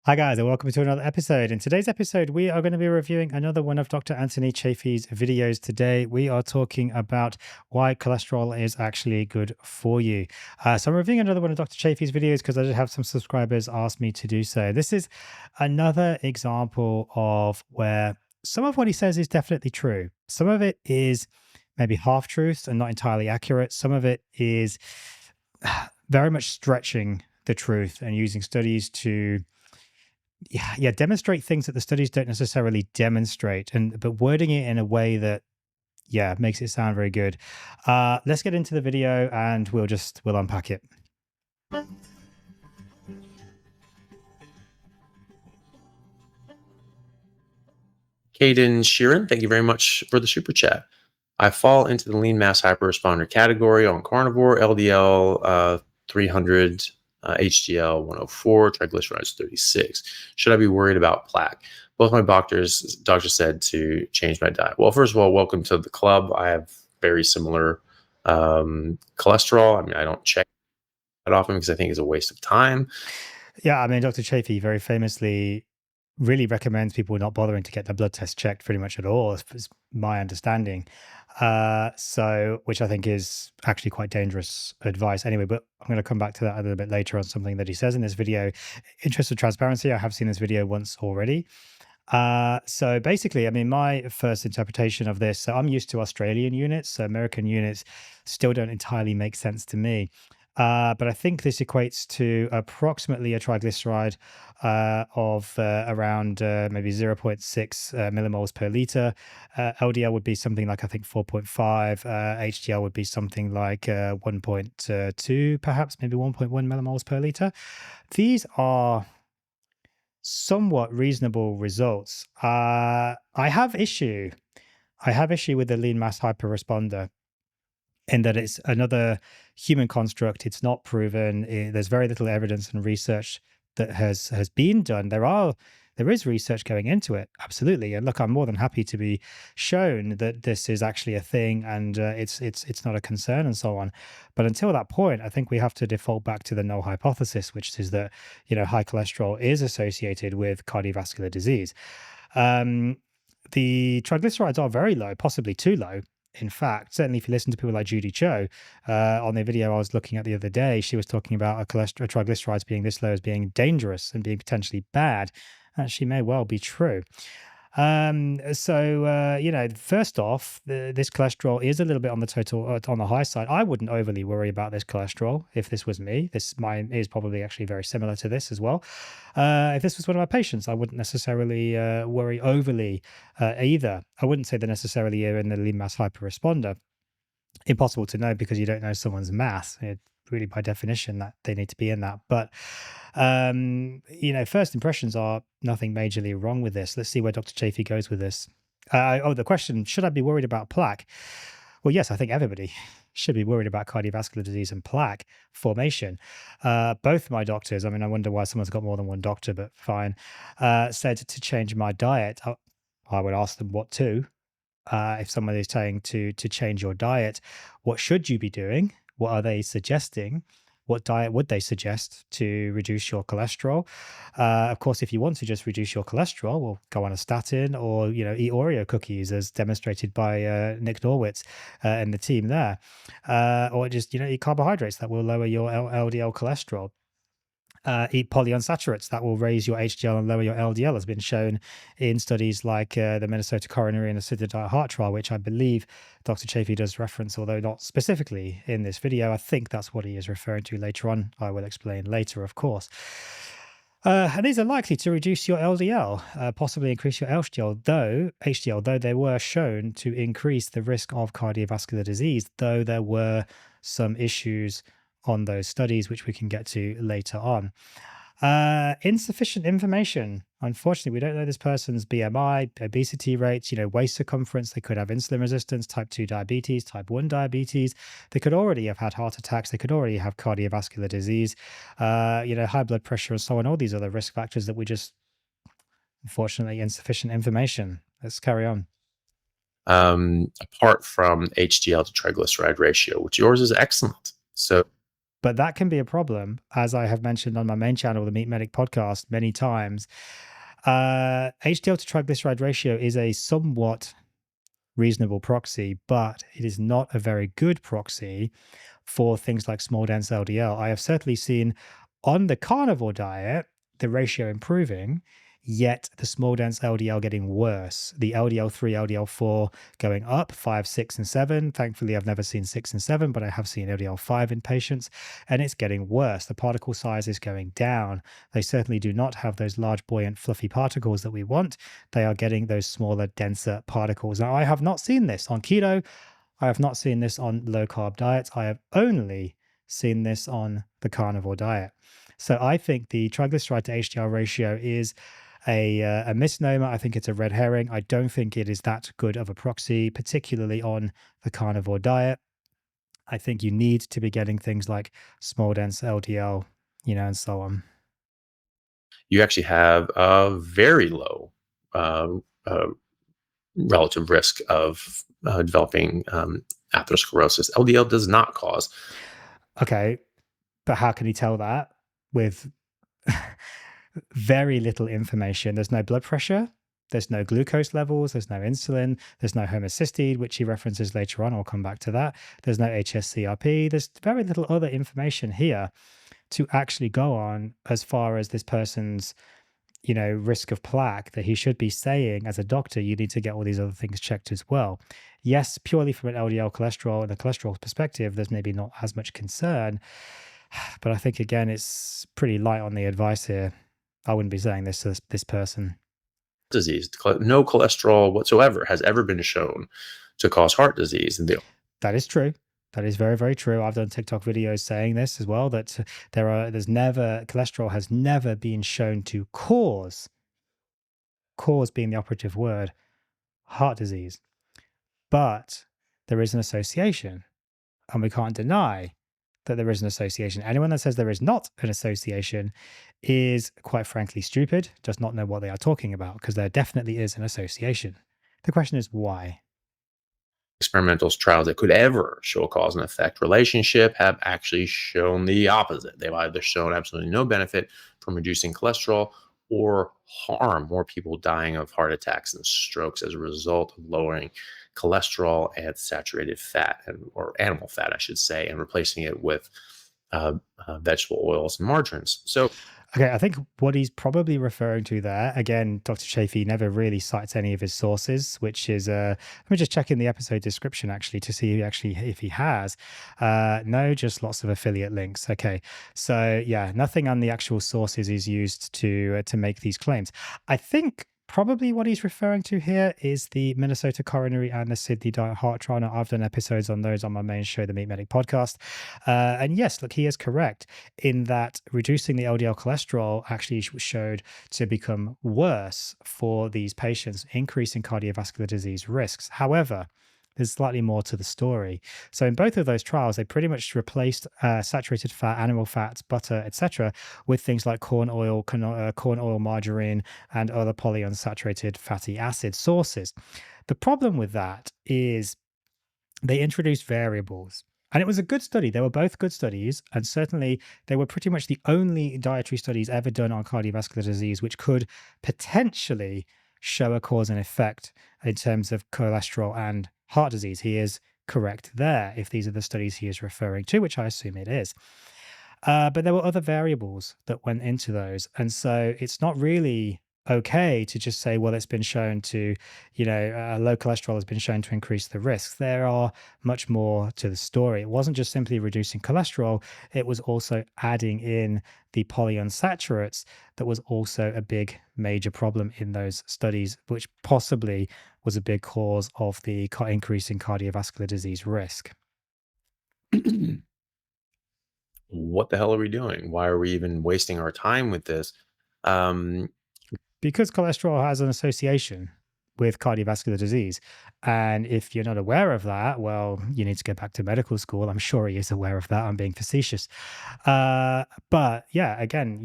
Hi, guys, and welcome to another episode. In today's episode, we are going to be reviewing another one of Dr. Anthony Chaffee's videos. Today, we are talking about why cholesterol is actually good for you. So, I'm reviewing another one of Dr. Chaffee's videos because I did have some subscribers ask me to do so. This is another example of where some of what he says is definitely true. Some of it is maybe half truths and not entirely accurate. Some of it is very much stretching the truth and using studies to demonstrate things that the studies don't necessarily demonstrate, and but wording it in a way that makes it sound very good. Let's get into the video and we'll unpack it. Caden Sheeran, thank you very much for the super chat. I fall into the lean mass hyperresponder category on Carnivore, LDL 300, HDL 104, triglycerides 36. Should I be worried about plaque? Both my doctors said to change my diet. Well, first of all, welcome to the club. I have very similar cholesterol. I mean, I don't check that often because I think it's a waste of time. Yeah, I mean, Dr. Chaffee very famously really recommends people not bothering to get their blood test checked pretty much at all, is my understanding. So, which I think is actually quite dangerous advice anyway, but I'm going to come back to that a little bit later on something that he says in this video. Interest of transparency, I have seen this video once already. So basically, I mean, my first interpretation of this, so I'm used to Australian units, so American units still don't entirely make sense to me. But I think this equates to approximately a triglyceride of around maybe 0.6 millimoles per liter. LDL would be something like, I think, 4.5. HDL would be something like 1.2, perhaps, maybe 1.1 millimoles per liter. These are somewhat reasonable results. I have issue with the lean mass hyperresponder in that it's another human construct. It's not proven. There's very little evidence and research that has been done. There is research going into it, absolutely. And look, I'm more than happy to be shown that this is actually a thing and it's not a concern and so on. But until that point, I think we have to default back to the null hypothesis, which is that high cholesterol is associated with cardiovascular disease. The triglycerides are very low, possibly too low. In fact, certainly if you listen to people like Judy Cho, on the video I was looking at the other day, she was talking about triglycerides being this low as being dangerous and being potentially bad. And she may well be true. First off, this cholesterol is a little bit on the on the high side. I wouldn't overly worry about this cholesterol if this was me. Mine is probably actually very similar to this as well. If this was one of my patients, I wouldn't necessarily worry overly either. I wouldn't say they're necessarily in the lean mass hyperresponder. Impossible to know because you don't know someone's mass. Really, by definition, that they need to be in that. But first impressions are nothing majorly wrong with this. Let's see where Dr. Chaffee goes with this. The question: should I be worried about plaque? Well, yes, I think everybody should be worried about cardiovascular disease and plaque formation. Both my doctors, I mean, I wonder why someone's got more than one doctor, but fine, said to change my diet. I would ask them what to. If someone is saying to change your diet, what should you be doing? What are they suggesting? What diet would they suggest to reduce your cholesterol? Of course, if you want to just reduce your cholesterol, well, go on a statin or eat Oreo cookies, as demonstrated by Nick Norwitz and the team there, or just eat carbohydrates that will lower your LDL cholesterol. Eat polyunsaturates that will raise your HDL and lower your LDL, has been shown in studies like the Minnesota Coronary and Assisted Diet Heart Trial, which I believe Dr. Chaffee does reference, although not specifically in this video. I think that's what he is referring to later on. I will explain later, of course. And these are likely to reduce your LDL, possibly increase your HDL, though they were shown to increase the risk of cardiovascular disease, though there were some issues on those studies, which we can get to later on. Insufficient information. Unfortunately, we don't know this person's BMI, obesity rates, waist circumference. They could have insulin resistance, type 2 diabetes, type 1 diabetes. They could already have had heart attacks. They could already have cardiovascular disease, high blood pressure and so on, all these other risk factors that we just, unfortunately, insufficient information. Let's carry on. Apart from HDL to triglyceride ratio, which yours is excellent. So But that can be a problem, as I have mentioned on my main channel, the Meat Medic podcast, many times. HDL to triglyceride ratio is a somewhat reasonable proxy, but it is not a very good proxy for things like small dense LDL. I have certainly seen on the carnivore diet the ratio improving, yet the small dense LDL getting worse. The LDL3, LDL4 going up, 5, 6, and 7. Thankfully, I've never seen 6 and 7, but I have seen LDL5 in patients, and it's getting worse. The particle size is going down. They certainly do not have those large, buoyant, fluffy particles that we want. They are getting those smaller, denser particles. Now, I have not seen this on keto. I have not seen this on low carb diets. I have only seen this on the carnivore diet. So I think the triglyceride to HDL ratio is a misnomer. I think it's a red herring. I don't think it is that good of a proxy, particularly on the carnivore diet. I think you need to be getting things like small dense LDL, and so on. You actually have a very low uh, uh, relative risk of developing atherosclerosis. LDL does not cause. Okay, but how can you tell that with very little information? There's no blood pressure, there's no glucose levels, there's no insulin, there's no homocysteine, which he references later on. I'll come back to that. There's no HSCRP. There's very little other information here to actually go on as far as this person's risk of plaque, that he should be saying as a doctor, you need to get all these other things checked as well. Yes, purely from an LDL cholesterol and the cholesterol perspective, there's maybe not as much concern, but I think again, it's pretty light on the advice here. I wouldn't be saying this to this person. Disease. No cholesterol whatsoever has ever been shown to cause heart disease. And That is true. That is very, very true. I've done TikTok videos saying this as well, that cholesterol has never been shown to cause being the operative word, heart disease. But there is an association, and we can't deny that there is an association. Anyone that says there is not an association is, quite frankly, stupid, does not know what they are talking about, because there definitely is an association. The question is why? experimental trials that could ever show a cause and effect relationship have actually shown the opposite. They've either shown absolutely no benefit from reducing cholesterol or harm, more people dying of heart attacks and strokes as a result of lowering cholesterol and saturated fat, or animal fat, I should say, and replacing it with vegetable oils and margarines. So Okay, I think what he's probably referring to there, again, Dr. Chaffee never really cites any of his sources, which is, let me just check in the episode description actually to see if he has. No, just lots of affiliate links. Okay, so yeah, nothing on the actual sources is used to make these claims. I think probably what he's referring to here is the Minnesota Coronary and the Sydney Diet Heart Trial. Now, I've done episodes on those on my main show, the Meat Medic podcast. And yes, look, he is correct in that reducing the LDL cholesterol actually showed to become worse for these patients, increasing cardiovascular disease risks. However, there's slightly more to the story. So in both of those trials, they pretty much replaced saturated fat, animal fats, butter, etc., with things like corn oil, margarine, and other polyunsaturated fatty acid sources. The problem with that is they introduced variables. And it was a good study. They were both good studies. And certainly, they were pretty much the only dietary studies ever done on cardiovascular disease, which could potentially show a cause and effect in terms of cholesterol and heart disease. He is correct there, if these are the studies he is referring to, which I assume it is. But there were other variables that went into those. And so it's not really okay to just say, well, it's been shown to, low cholesterol has been shown to increase the risks. There are much more to the story. It wasn't just simply reducing cholesterol, it was also adding in the polyunsaturates that was also a big major problem in those studies, which possibly was a big cause of the increase in cardiovascular disease risk. what the hell are we doing? Why are we even wasting our time with this? Because cholesterol has an association with cardiovascular disease. And if you're not aware of that, well, you need to go back to medical school. I'm sure he is aware of that. I'm being facetious. But yeah, again,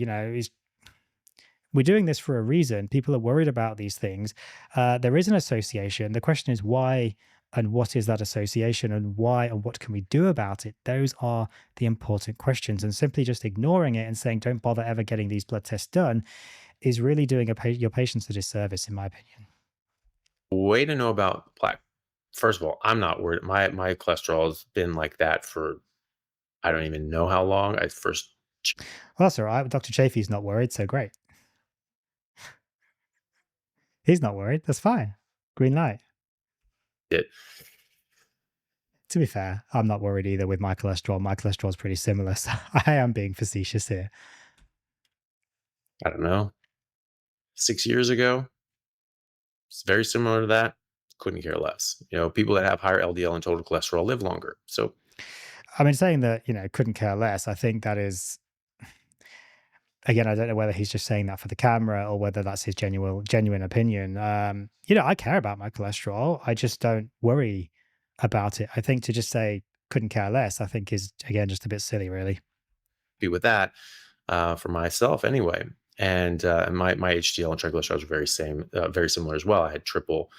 we're doing this for a reason. People are worried about these things. There is an association. The question is, why and what is that association and why and what can we do about it? Those are the important questions. And simply just ignoring it and saying, don't bother ever getting these blood tests done is really doing your patients a disservice, in my opinion. Way to know about plaque. First of all, I'm not worried. My cholesterol has been like that for I don't even know how long. I first Well, that's all right. Dr. Chaffee's not worried, so great. He's not worried. That's fine. Green light. did. To be fair, I'm not worried either with my cholesterol. My cholesterol is pretty similar, so I am being facetious here. I don't know, 6 years ago. It's very similar to that. Couldn't care less. People that have higher LDL and total cholesterol live longer. So I mean, saying that, couldn't care less, I think that is, again, I don't know whether he's just saying that for the camera or whether that's his genuine opinion. I care about my cholesterol. I just don't worry about it. I think to just say couldn't care less, I think is again just a bit silly, really. be with that for myself anyway. And my HDL and triglycerides were very similar as well. I had triple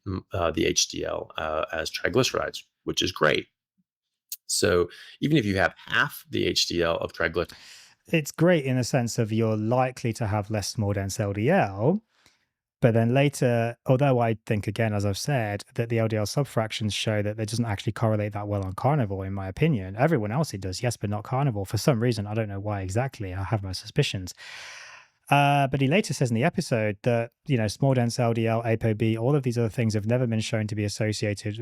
the HDL as triglycerides, which is great. So even if you have half the HDL of triglycerides, It's great in the sense of you're likely to have less small dense LDL, but then later, although I think again, as I've said, that the LDL subfractions show that it doesn't actually correlate that well on carnivore, in my opinion. Everyone else it does, yes, but not carnivore. For some reason, I don't know why exactly. I have my suspicions. But he later says in the episode that, small dense LDL, ApoB, all of these other things have never been shown to be associated,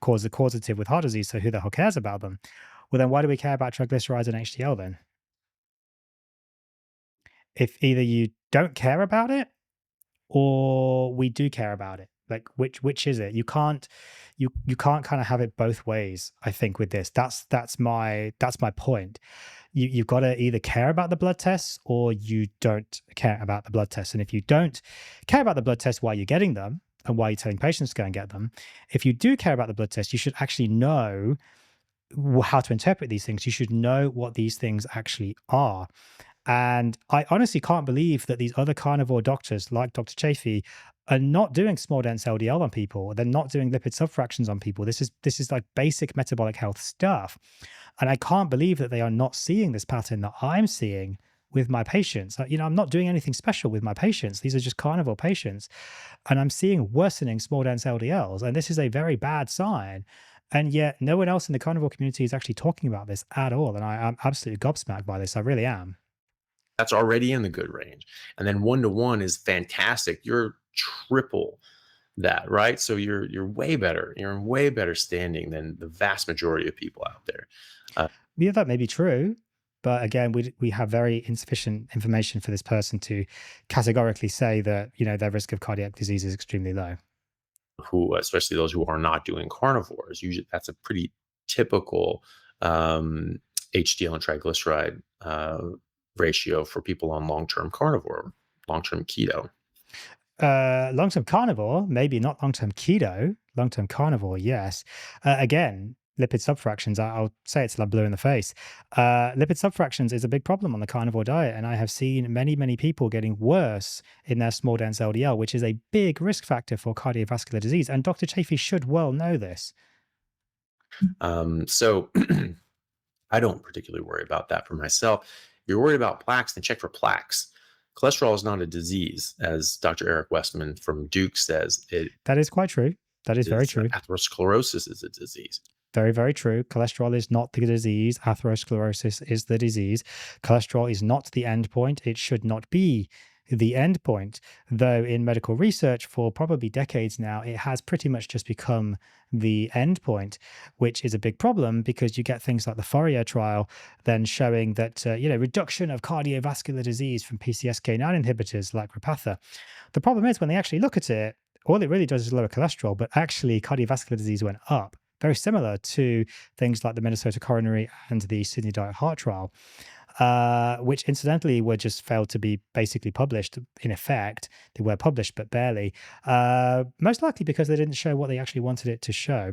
causative with heart disease. So who the hell cares about them? Well, then why do we care about triglycerides and HDL then? If either you don't care about it or we do care about it. Like which is it? You can't kind of have it both ways, I think, with this. That's my point. You've got to either care about the blood tests or you don't care about the blood tests. And if you don't care about the blood tests, why you're getting them and why you're telling patients to go and get them, if you do care about the blood tests, you should actually know how to interpret these things. You should know what these things actually are. And I honestly can't believe that these other carnivore doctors, like Dr. Chaffee, are not doing small dense LDL on people. They're not doing lipid subfractions on people. This is like basic metabolic health stuff. And I can't believe that they are not seeing this pattern that I'm seeing with my patients. I'm not doing anything special with my patients. These are just carnivore patients. And I'm seeing worsening small dense LDLs. And this is a very bad sign. And yet no one else in the carnivore community is actually talking about this at all. And I'm absolutely gobsmacked by this. I really am. that's already in the good range. And then 1-to-1 is fantastic. You're triple that, right? So you're way better. You're in way better standing than the vast majority of people out there. Yeah, that may be true. But again, we have very insufficient information for this person to categorically say that, their risk of cardiac disease is extremely low. Who, especially those who are not doing carnivores, usually that's a pretty typical HDL and triglyceride ratio for people on long-term carnivore, long-term keto. Long-term carnivore, maybe not long-term keto. Long-term carnivore, yes. Again, lipid subfractions. I'll say it till I'm blue in the face. Lipid subfractions is a big problem on the carnivore diet, and I have seen many, many people getting worse in their small dense LDL, which is a big risk factor for cardiovascular disease. And Dr. Chaffee should well know this. So I don't particularly worry about that for myself. If you're worried about plaques, then check for plaques. Cholesterol is not a disease, as Dr. Eric Westman from Duke says. That is quite true. That is very true. Atherosclerosis is a disease. Very, very true. Cholesterol is not the disease. Atherosclerosis is the disease. Cholesterol is not the end point. It should not be the end point. Though in medical research for probably decades now, it has pretty much just become the end point, which is a big problem because you get things like the Fourier trial then showing that, reduction of cardiovascular disease from PCSK9 inhibitors like Repatha. The problem is when they actually look at it, all it really does is lower cholesterol, but actually cardiovascular disease went up. Very similar to things like the Minnesota coronary and the Sydney Diet Heart trial, which incidentally were just failed to be basically published. In effect, they were published, but barely. Most likely because they didn't show what they actually wanted it to show.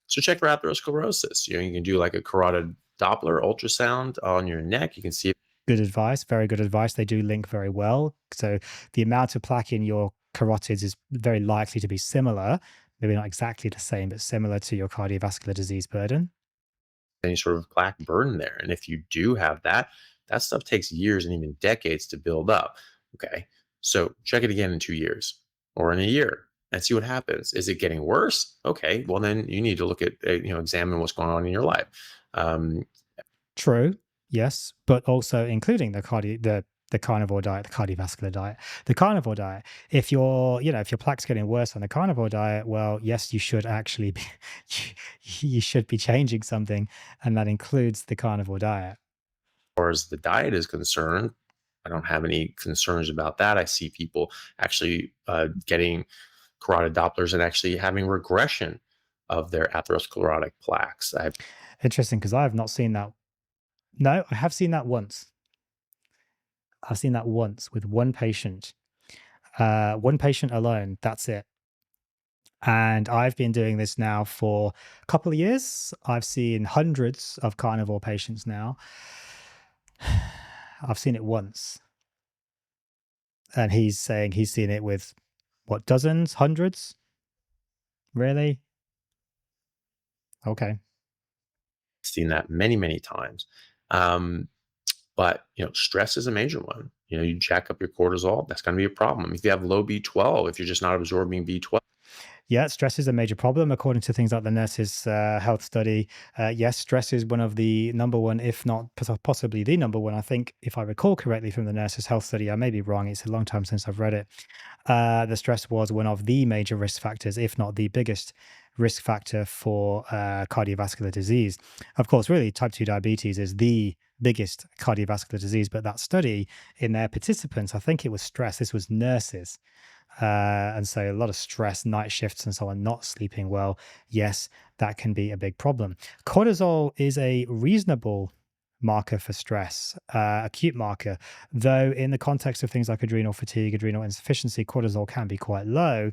So check for atherosclerosis. You can do like a carotid Doppler ultrasound on your neck. You can see. Good advice. Very good advice. They do link very well. So the amount of plaque in your carotids is very likely to be similar, maybe not exactly the same, but similar to your cardiovascular disease burden? Any sort of plaque burden there. And if you do have that, that stuff takes years and even decades to build up. Okay. So check it again in 2 years or in a year and see what happens. Is it getting worse? Okay. Well, then you need to look at, examine what's going on in your life. Um, True, yes, but also including the carnivore diet, the cardiovascular diet, the carnivore diet. If if your plaque's getting worse on the carnivore diet, well, yes, you should actually be, you should be changing something, and that includes the carnivore diet. far as the diet is concerned, I don't have any concerns about that. I see people actually getting carotid Dopplers and actually having regression of their atherosclerotic plaques. Interesting, because I have not seen that. No, I have seen that once. I've seen that once with one patient alone. That's it. And I've been doing this now for a couple of years. I've seen hundreds of carnivore patients now. I've seen it once. And he's saying he's seen it with what, dozens, hundreds? Really? Okay. seen that many, many times. Um, but stress is a major one. You jack up your cortisol, that's going to be a problem. If you have low B12, if you're just not absorbing B12, Yeah, stress is a major problem according to things like the Nurses Health Study. Yes, stress is one of the number one, if not possibly the number one. I think, if I recall correctly from the Nurses Health Study, I may be wrong. It's a long time since I've read it. The stress was one of the major risk factors, if not the biggest risk factor for cardiovascular disease. Of course, really, type 2 diabetes is the biggest cardiovascular disease, but that study, in their participants, I think it was stress. This was nurses. And so a lot of stress, night shifts, and so on, not sleeping well. Yes, that can be a big problem. Cortisol is a reasonable marker for stress, acute marker, though in the context of things like adrenal fatigue, adrenal insufficiency, cortisol can be quite low,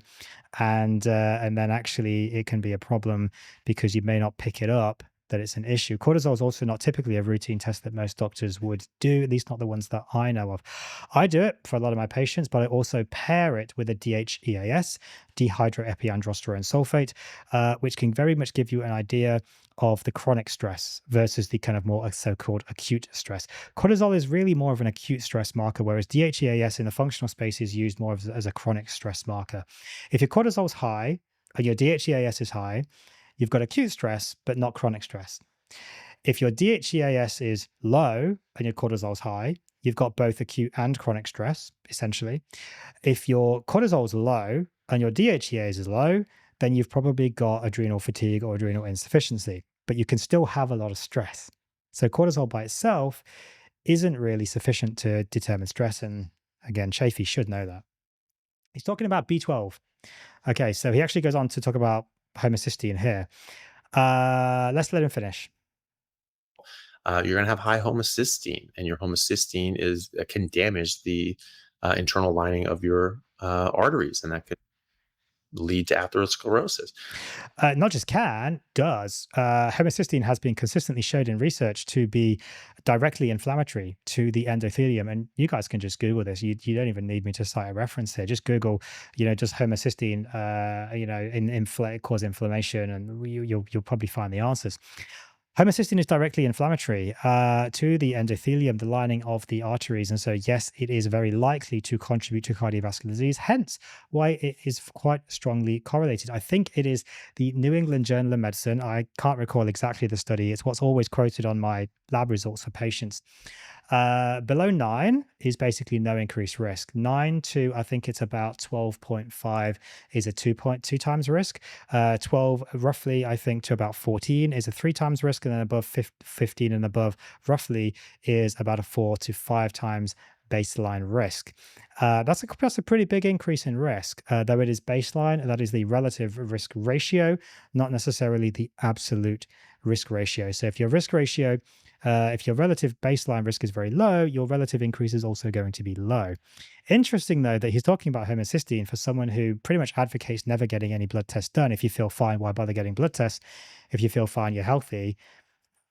and then actually it can be a problem because you may not pick it up that it's an issue. Cortisol is also not typically a routine test that most doctors would do, at least not the ones that I know of. I do it for a lot of my patients, but I also pair it with a DHEAS, dehydroepiandrosterone sulfate, which can very much give you an idea of the chronic stress versus the kind of more so-called acute stress. Cortisol is really more of an acute stress marker, whereas DHEAS in the functional space is used more as a chronic stress marker. If your cortisol is high and your DHEAS is high, you've got acute stress, but not chronic stress. If your DHEAS is low and your cortisol is high, you've got both acute and chronic stress, essentially. If your cortisol is low and your DHEAS is low, then you've probably got adrenal fatigue or adrenal insufficiency, but you can still have a lot of stress. So cortisol by itself isn't really sufficient to determine stress. And again, Chaffee should know that. He's talking about B12. Okay, so he actually goes on to talk about homocysteine here. Let's let him finish. you're going to have high homocysteine, and your homocysteine can damage the internal lining of your arteries, and that could lead to atherosclerosis. Not just can, does. Homocysteine has been consistently showed in research to be directly inflammatory to the endothelium. And you guys can just Google this. You don't even need me to cite a reference here. Just Google, just homocysteine, cause inflammation, and you'll probably find the answers. Homocysteine is directly inflammatory to the endothelium, the lining of the arteries. And so, yes, it is very likely to contribute to cardiovascular disease, hence why it is quite strongly correlated. I think it is the New England Journal of Medicine. I can't recall exactly the study. It's what's always quoted on my lab results for patients. Below 9 is basically no increased risk. 9 to, I think it's about 12.5 is a 2.2 times risk. 12 roughly, I think, to about 14 is a 3 times risk. And then above 15 and above roughly is about a 4 to 5 times baseline risk. That's a pretty big increase in risk, though it is baseline. That is the relative risk ratio, not necessarily the absolute risk ratio. So if your risk ratio, if your relative baseline risk is very low, your relative increase is also going to be low. Interesting, though, that he's talking about homocysteine for someone who pretty much advocates never getting any blood tests done. If you feel fine, why bother getting blood tests? If you feel fine, you're healthy.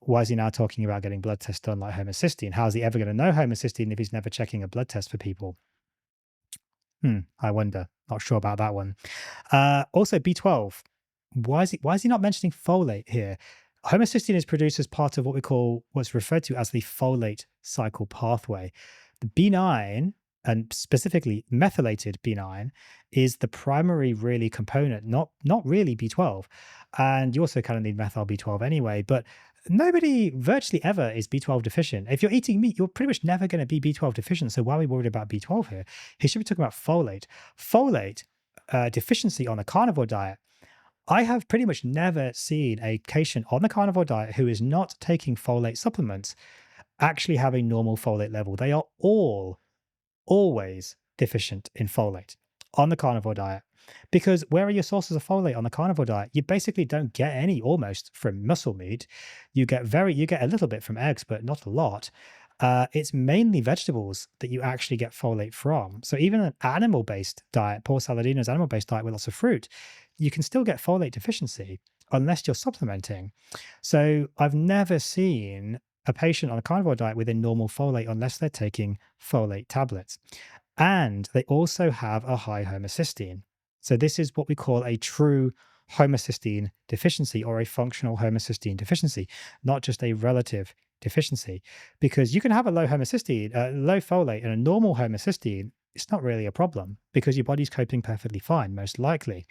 Why is he now talking about getting blood tests done like homocysteine? How is he ever going to know homocysteine if he's never checking a blood test for people? I wonder. Not sure about that one. Also, B12. Why is he not mentioning folate here? Homocysteine is produced as part of what we call what's referred to as the folate cycle pathway. The B9, and specifically methylated B9, is the primary really component, not really B12. And you also kind of need methyl B12 anyway, but nobody virtually ever is B12 deficient. If you're eating meat, you're pretty much never going to be B12 deficient. So why are we worried about B12 here? He should be talking about folate. Folate deficiency on a carnivore diet. I have pretty much never seen a patient on the carnivore diet who is not taking folate supplements actually have a normal folate level. They are all always deficient in folate on the carnivore diet. Because where are your sources of folate on the carnivore diet? You basically don't get any almost from muscle meat. You get a little bit from eggs, but not a lot. It's mainly vegetables that you actually get folate from. So even an animal-based diet, Paul Saladino's animal-based diet with lots of fruit, you can still get folate deficiency unless you're supplementing. So I've never seen a patient on a carnivore diet with a normal folate unless they're taking folate tablets. And they also have a high homocysteine. So this is what we call a true homocysteine deficiency or a functional homocysteine deficiency, not just a relative deficiency. Because you can have a low homocysteine, low folate, and a normal homocysteine. It's not really a problem because your body's coping perfectly fine, most likely.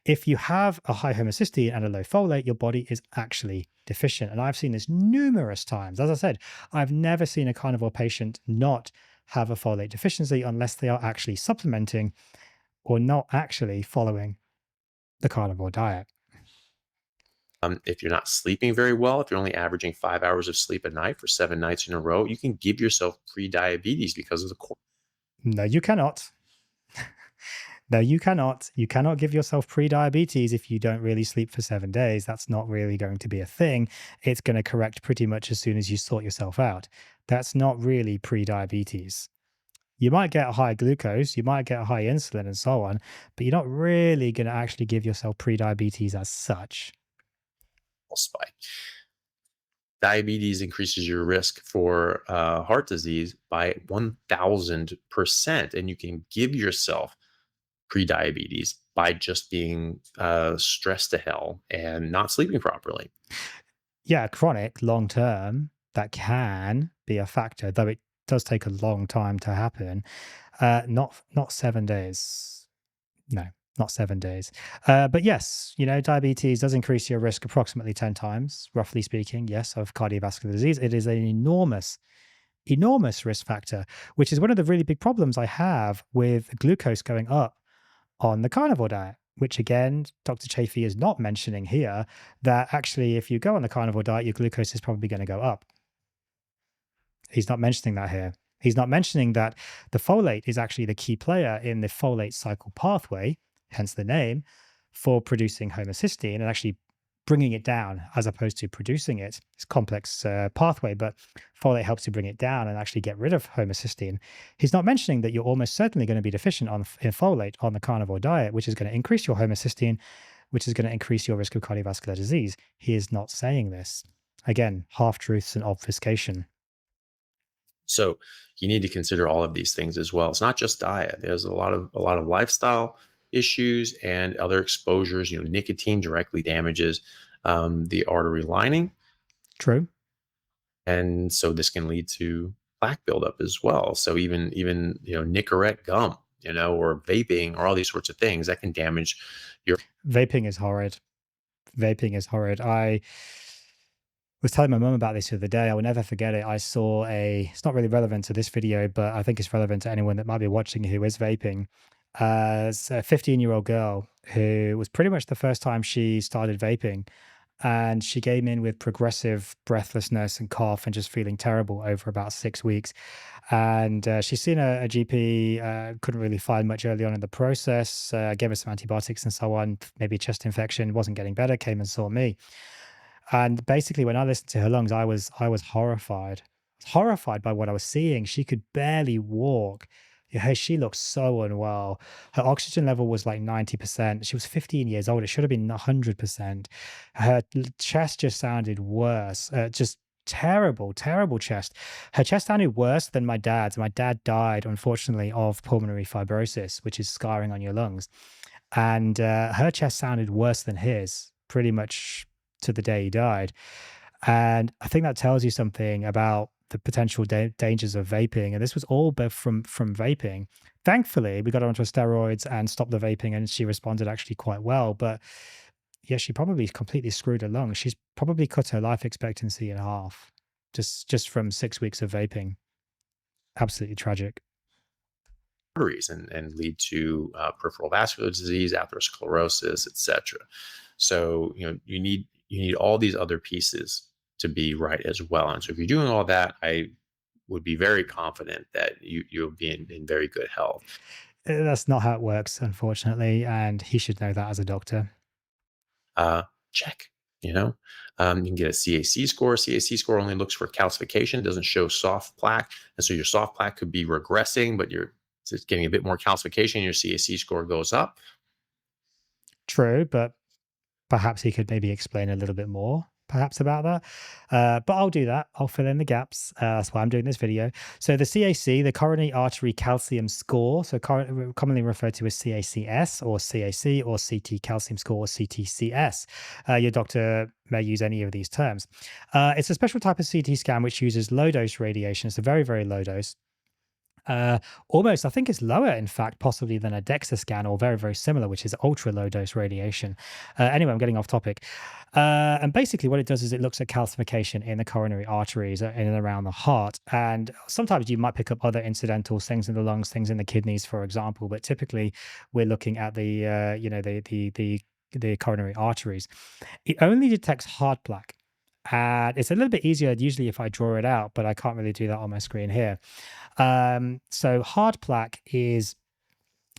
If you have a high homocysteine and a low folate, your body is actually deficient. And I've seen this numerous times. As I said, I've never seen a carnivore patient not have a folate deficiency unless they are actually supplementing or not actually following the carnivore diet. If you're not sleeping very well, if you're only averaging 5 hours of sleep a night for 7 nights in a row, you can give yourself pre-diabetes because of the No, you cannot. No, you cannot. You cannot give yourself pre-diabetes if you don't really sleep for 7 days. That's not really going to be a thing. It's going to correct pretty much as soon as you sort yourself out. That's not really pre-diabetes. You might get a high glucose, you might get a high insulin and so on, but you're not really going to actually give yourself pre-diabetes as such. spike. Diabetes increases your risk for heart disease by 1,000%. And you can give yourself pre-diabetes by just being stressed to hell and not sleeping properly. Yeah, chronic, long term, that can be a factor, though it does take a long time to happen. Not 7 days. No, not 7 days. But yes, diabetes does increase your risk approximately 10 times, roughly speaking, yes, of cardiovascular disease. It is an enormous, enormous risk factor, which is one of the really big problems I have with glucose going up on the carnivore diet, which again, Dr. Chaffee is not mentioning here, that actually, if you go on the carnivore diet, your glucose is probably going to go up. He's not mentioning that here. He's not mentioning that the folate is actually the key player in the folate cycle pathway, hence the name, for producing homocysteine and actually bringing it down as opposed to producing it. It's a complex pathway, but folate helps you bring it down and actually get rid of homocysteine. He's not mentioning that you're almost certainly going to be deficient in folate on the carnivore diet, which is going to increase your homocysteine, which is going to increase your risk of cardiovascular disease. He is not saying this. Again, half-truths and obfuscation. So you need to consider all of these things as well. It's not just diet. There's a lot of lifestyle issues and other exposures. Nicotine directly damages the artery lining. True. And so this can lead to plaque buildup as well. So even Nicorette gum, or vaping or all these sorts of things that can damage your. Vaping is horrid. Vaping is horrid. I was telling my mum about this the other day. I will never forget it. I saw it's not really relevant to this video, but I think it's relevant to anyone that might be watching who is vaping. It's a 15-year-old girl who was pretty much the first time she started vaping. And she came in with progressive breathlessness and cough and just feeling terrible over about 6 weeks. And she's seen a GP, couldn't really find much early on in the process, gave her some antibiotics and so on, maybe a chest infection, wasn't getting better, came and saw me. And basically, when I listened to her lungs, I was horrified. Horrified by what I was seeing. She could barely walk. Yeah, she looked so unwell. Her oxygen level was like 90%. She was 15 years old. It should have been 100%. Her chest just sounded worse. Just terrible, terrible chest. Her chest sounded worse than my dad's. My dad died, unfortunately, of pulmonary fibrosis, which is scarring on your lungs. And her chest sounded worse than his, pretty much to the day he died. And I think that tells you something about the potential dangers of vaping. And this was all from vaping. Thankfully, we got her onto steroids and stopped the vaping, and she responded actually quite well. But yeah, she probably completely screwed her lungs. She's probably cut her life expectancy in half just from 6 weeks of vaping. Absolutely tragic. Arteries and lead to peripheral vascular disease, atherosclerosis, etc. So you need all these other pieces to be right as well. And so if you're doing all that, I would be very confident that you'll be in very good health. That's not how it works, unfortunately, and he should know that as a doctor. Check. You can get a CAC score. CAC score only looks for calcification, doesn't show soft plaque, and so your soft plaque could be regressing, but you're just getting a bit more calcification. Your CAC score goes up. True, but perhaps he could maybe explain a little bit more, perhaps about that. But I'll do that. I'll fill in the gaps. That's why I'm doing this video. So the CAC, the coronary artery calcium score, so commonly referred to as CACS or CAC or CT calcium score or CTCS. Your doctor may use any of these terms. It's a special type of CT scan which uses low dose radiation. It's a very, very low dose. Almost, I think it's lower, in fact, possibly than a DEXA scan, or very, very similar, which is ultra low dose radiation. Anyway, I'm getting off topic. And basically, what it does is it looks at calcification in the coronary arteries in and around the heart. And sometimes you might pick up other incidentals, things in the lungs, things in the kidneys, for example. But typically, we're looking at the coronary arteries. It only detects hard plaque. And it's a little bit easier usually if I draw it out, but I can't really do that on my screen here. So hard plaque is,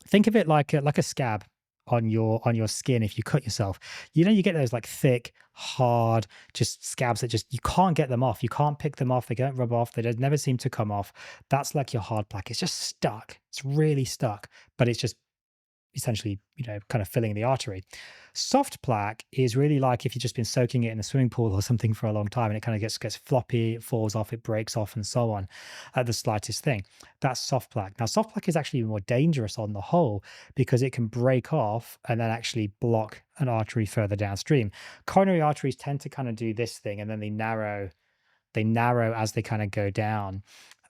think of it like a scab on your skin if you cut yourself. You get those like thick, hard, just scabs that just you can't get them off. You can't pick them off. They don't rub off. They just never seem to come off. That's like your hard plaque. It's just stuck. It's really stuck, but it's just essentially, kind of filling the artery. Soft plaque is really like if you've just been soaking it in a swimming pool or something for a long time, and it kind of gets floppy, it falls off, it breaks off, and so on at the slightest thing. That's soft plaque. Now, soft plaque is actually more dangerous on the whole because it can break off and then actually block an artery further downstream. Coronary arteries tend to kind of do this thing, and then they narrow as they kind of go down.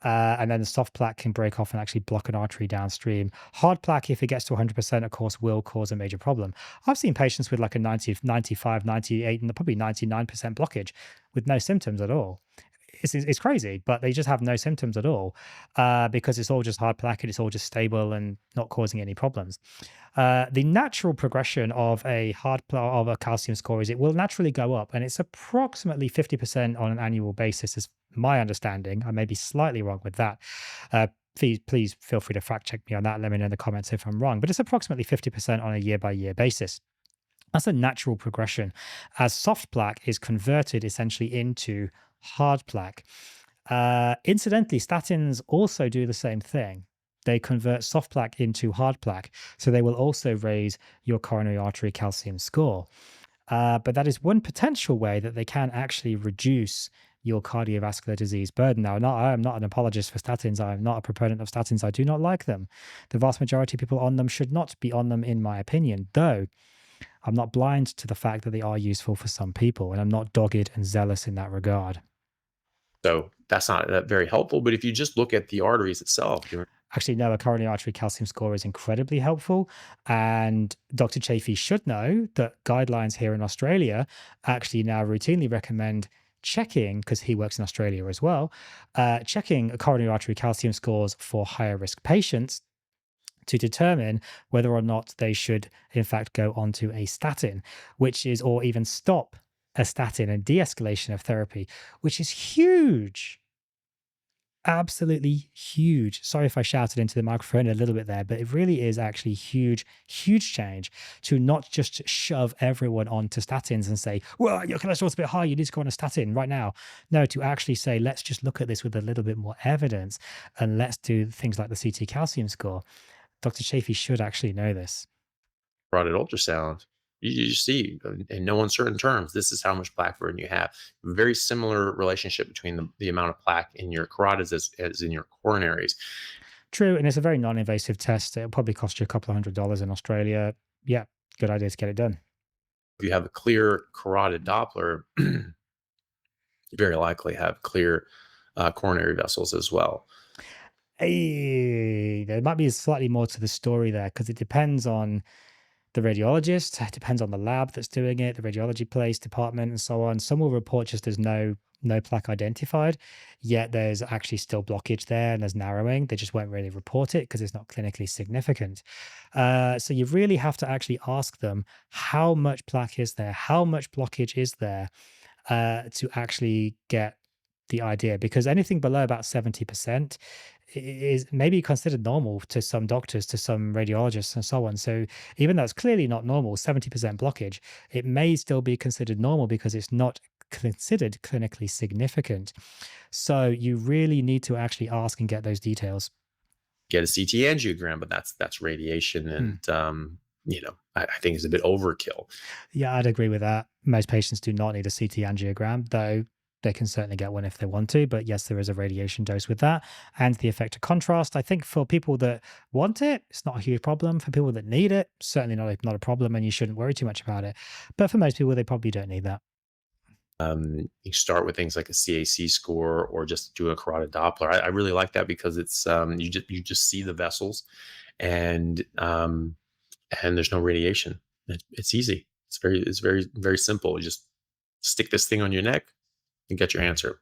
And then the soft plaque can break off and actually block an artery downstream. Hard plaque, if it gets to 100%, of course, will cause a major problem. I've seen patients with like a 90, 95, 98, and probably 99% blockage with no symptoms at all. It's crazy, but they just have no symptoms at all because it's all just hard plaque and it's all just stable and not causing any problems. The natural progression of a of a calcium score is it will naturally go up, and it's approximately 50% on an annual basis, is my understanding. I may be slightly wrong with that. Please feel free to fact check me on that. Let me know in the comments if I'm wrong, but it's approximately 50% on a year by year basis. That's a natural progression as soft plaque is converted essentially into hard plaque. Incidentally, statins also do the same thing. They convert soft plaque into hard plaque. So they will also raise your coronary artery calcium score. But that is one potential way that they can actually reduce your cardiovascular disease burden. Now, I am not an apologist for statins. I am not a proponent of statins. I do not like them. The vast majority of people on them should not be on them, in my opinion, though I'm not blind to the fact that they are useful for some people, and I'm not dogged and zealous in that regard. So that's not very helpful. But if you just look at the arteries itself, Actually, no, a coronary artery calcium score is incredibly helpful. And Dr. Chaffee should know that guidelines here in Australia actually now routinely recommend checking, because he works in Australia as well, checking coronary artery calcium scores for higher risk patients to determine whether or not they should, in fact, go onto a statin, or even stop a statin and de-escalation of therapy, which is huge. Absolutely huge. Sorry if I shouted into the microphone a little bit there, but it really is actually huge, huge change to not just shove everyone onto statins and say, well, your cholesterol's a bit high, you need to go on a statin right now. No, to actually say, let's just look at this with a little bit more evidence and let's do things like the CT calcium score. Dr. Chaffee should actually know this. carotid ultrasound, You see, in no uncertain terms, this is how much plaque burden you have. Very similar relationship between the amount of plaque in your carotids as in your coronaries. True, and it's a very non-invasive test. It'll probably cost you a couple of $100 in Australia. Yeah, good idea to get it done. If you have a clear carotid Doppler, you very likely have clear coronary vessels as well. There might be slightly more to the story there because it depends on the radiologist, it depends on the lab that's doing it, the radiology place, department, and so on. Some will report just there's no plaque identified, yet there's actually still blockage there and there's narrowing. They just won't really report it because it's not clinically significant. So you really have to actually ask them how much plaque is there, how much blockage is there, to actually get the idea, because anything below about 70% is maybe considered normal to some doctors, to some radiologists, and so on. So even though it's clearly not normal, 70% blockage, it may still be considered normal because it's not considered clinically significant. So you really need to actually ask and get those details. Get a CT angiogram, but that's radiation, Hmm. and I think is a bit overkill. Yeah, I'd agree with that. Most patients do not need a CT angiogram, though they can certainly get one if they want to. But yes, there is a radiation dose with that. And the effect of contrast, I think for people that want it, it's not a huge problem. For people that need it, certainly not a problem, and you shouldn't worry too much about it. But for most people, they probably don't need that. You start with things like a CAC score or just do a carotid Doppler. I really like that because it's you just see the vessels, and there's no radiation. It's easy. It's very simple. You just stick this thing on your neck and get your answer.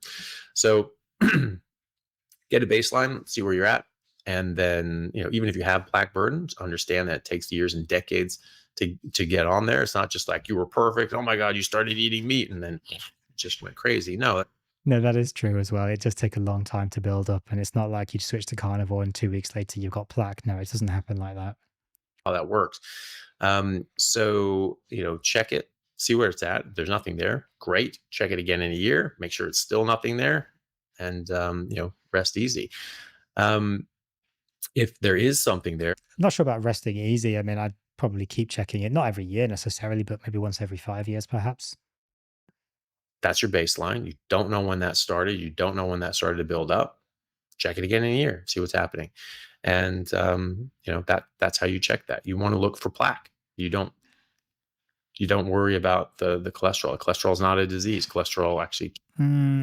So get a baseline, see where you're at, and then even if you have plaque burdens, understand that it takes years and decades to get on there. It's not just like you were perfect. Oh my God, you started eating meat and then it just went crazy. No, No, that is true as well. It does take a long time to build up, and it's not like you switch to carnivore and 2 weeks later you've got plaque. No, it doesn't happen like that. how that works. So check it, see where it's at. If there's nothing there, great. Check it again in a year. Make sure it's still nothing there, and rest easy. If there is something there, I'm not sure about resting easy. I mean, I'd probably keep checking it, not every year necessarily, but maybe once every 5 years, perhaps. that's your baseline. You don't know when that started. You don't know when that started to build up. Check it again in a year, see what's happening, and that's how you check that. You want to look for plaque. You don't worry about the cholesterol. Cholesterol is not a disease. Cholesterol actually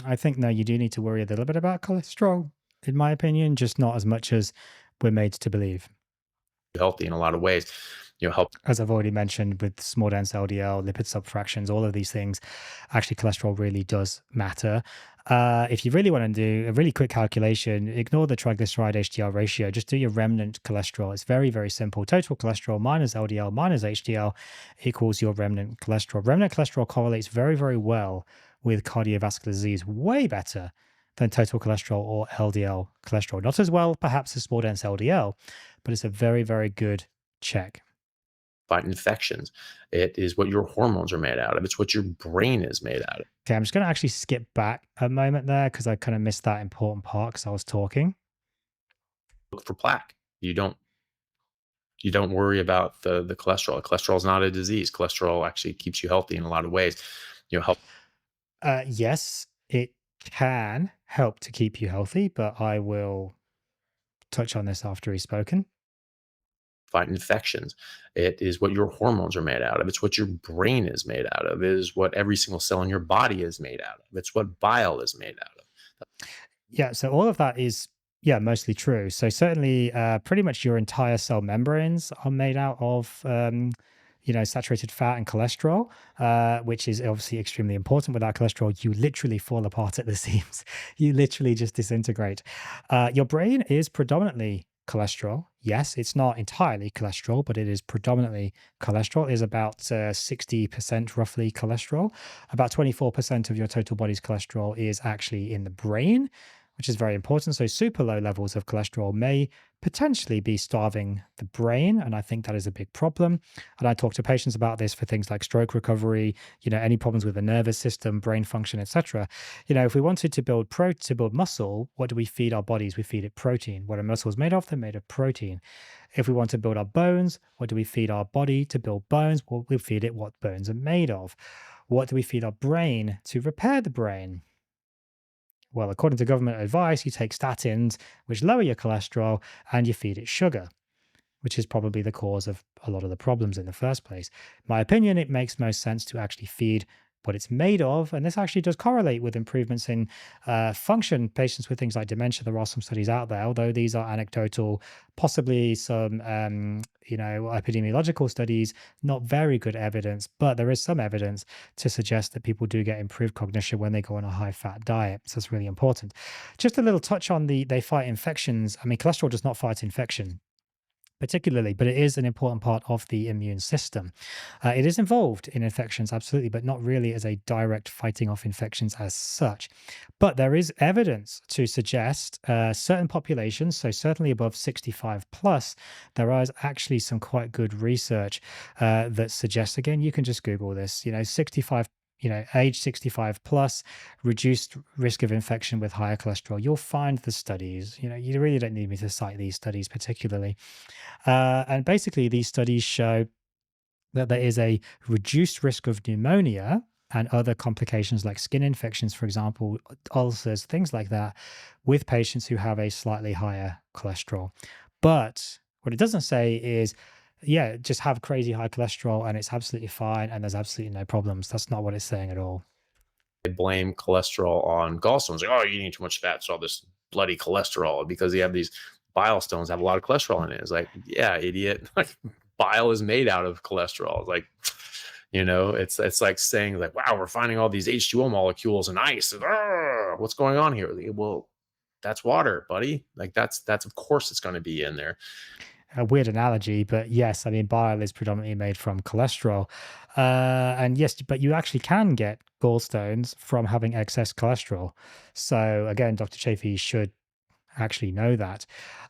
I think no, you do need to worry a little bit about cholesterol, in my opinion, just not as much as we're made to believe. healthy in a lot of ways. Help As I've already mentioned, with small dense LDL, lipid subfractions, all of these things, actually cholesterol really does matter. If you really want to do a really quick calculation, ignore the triglyceride HDL ratio, just do your remnant cholesterol. It's very, very simple. Total cholesterol minus LDL minus HDL equals your remnant cholesterol. Remnant cholesterol correlates very, very well with cardiovascular disease, way better than total cholesterol or LDL cholesterol. Not as well, perhaps, as small dense LDL, but it's a very, very good check. fight infections. It is what your hormones are made out of. It's what your brain is made out of. Okay, I'm just going to actually skip back a moment there because I kind of missed that important part because I was talking. Look for plaque. You don't worry about the cholesterol. Cholesterol is not a disease. Cholesterol actually keeps you healthy in a lot of ways. Help Yes, it can help to keep you healthy, but I will touch on this after he's spoken. fight infections. It is what your hormones are made out of. It's what your brain is made out of. It is what every single cell in your body is made out of. It's what bile is made out of. Yeah, so all of that is, yeah, mostly true. So certainly, pretty much your entire cell membranes are made out of, saturated fat and cholesterol, which is obviously extremely important. Without cholesterol, you literally fall apart at the seams. You literally just disintegrate. Your brain is predominantly cholesterol. Yes, it's not entirely cholesterol, but it is predominantly cholesterol. It is about 60% roughly cholesterol. About 24% of your total body's cholesterol is actually in the brain, which is very important. So, super low levels of cholesterol may potentially be starving the brain. And I think that is a big problem. And I talk to patients about this for things like stroke recovery, any problems with the nervous system, brain function, etc. If we wanted to build muscle, what do we feed our bodies? We feed it protein. What are muscles made of? They're made of protein. If we want to build our bones, what do we feed our body to build bones? Well, we feed it what bones are made of. What do we feed our brain to repair the brain? Well, according to government advice, you take statins, which lower your cholesterol, and you feed it sugar, which is probably the cause of a lot of the problems in the first place. My opinion, it makes most sense to actually feed what it's made of. And this actually does correlate with improvements in function. Patients with things like dementia, there are some studies out there, although these are anecdotal, possibly some, epidemiological studies, not very good evidence, but there is some evidence to suggest that people do get improved cognition when they go on a high fat diet. So it's really important. Just a little touch on they fight infections. I mean, cholesterol does not fight infection particularly, but it is an important part of the immune system. It is involved in infections, absolutely, but not really as a direct fighting off infections as such. But there is evidence to suggest certain populations, so certainly above 65 plus, there is actually some quite good research that suggests, again, you can just Google this, 65 age 65 plus, reduced risk of infection with higher cholesterol. You'll find the studies. You really don't need me to cite these studies particularly. And basically, these studies show that there is a reduced risk of pneumonia and other complications like skin infections, for example, ulcers, things like that, with patients who have a slightly higher cholesterol. But what it doesn't say is, yeah, just have crazy high cholesterol and it's absolutely fine and there's absolutely no problems. That's not what it's saying at all. They blame cholesterol on gallstones. Like, oh, you're eating too much fat, it's all this bloody cholesterol because you have these bile stones have a lot of cholesterol in it. It's like, yeah, idiot. Like bile is made out of cholesterol. It's like, it's like saying like, wow, we're finding all these H2O molecules in ice. What's going on here? Like, well, that's water, buddy. Like that's of course it's going to be in there. A weird analogy, but yes, I mean, bile is predominantly made from cholesterol. And yes, but you actually can get gallstones from having excess cholesterol. So again, Dr. Chaffee should actually know that.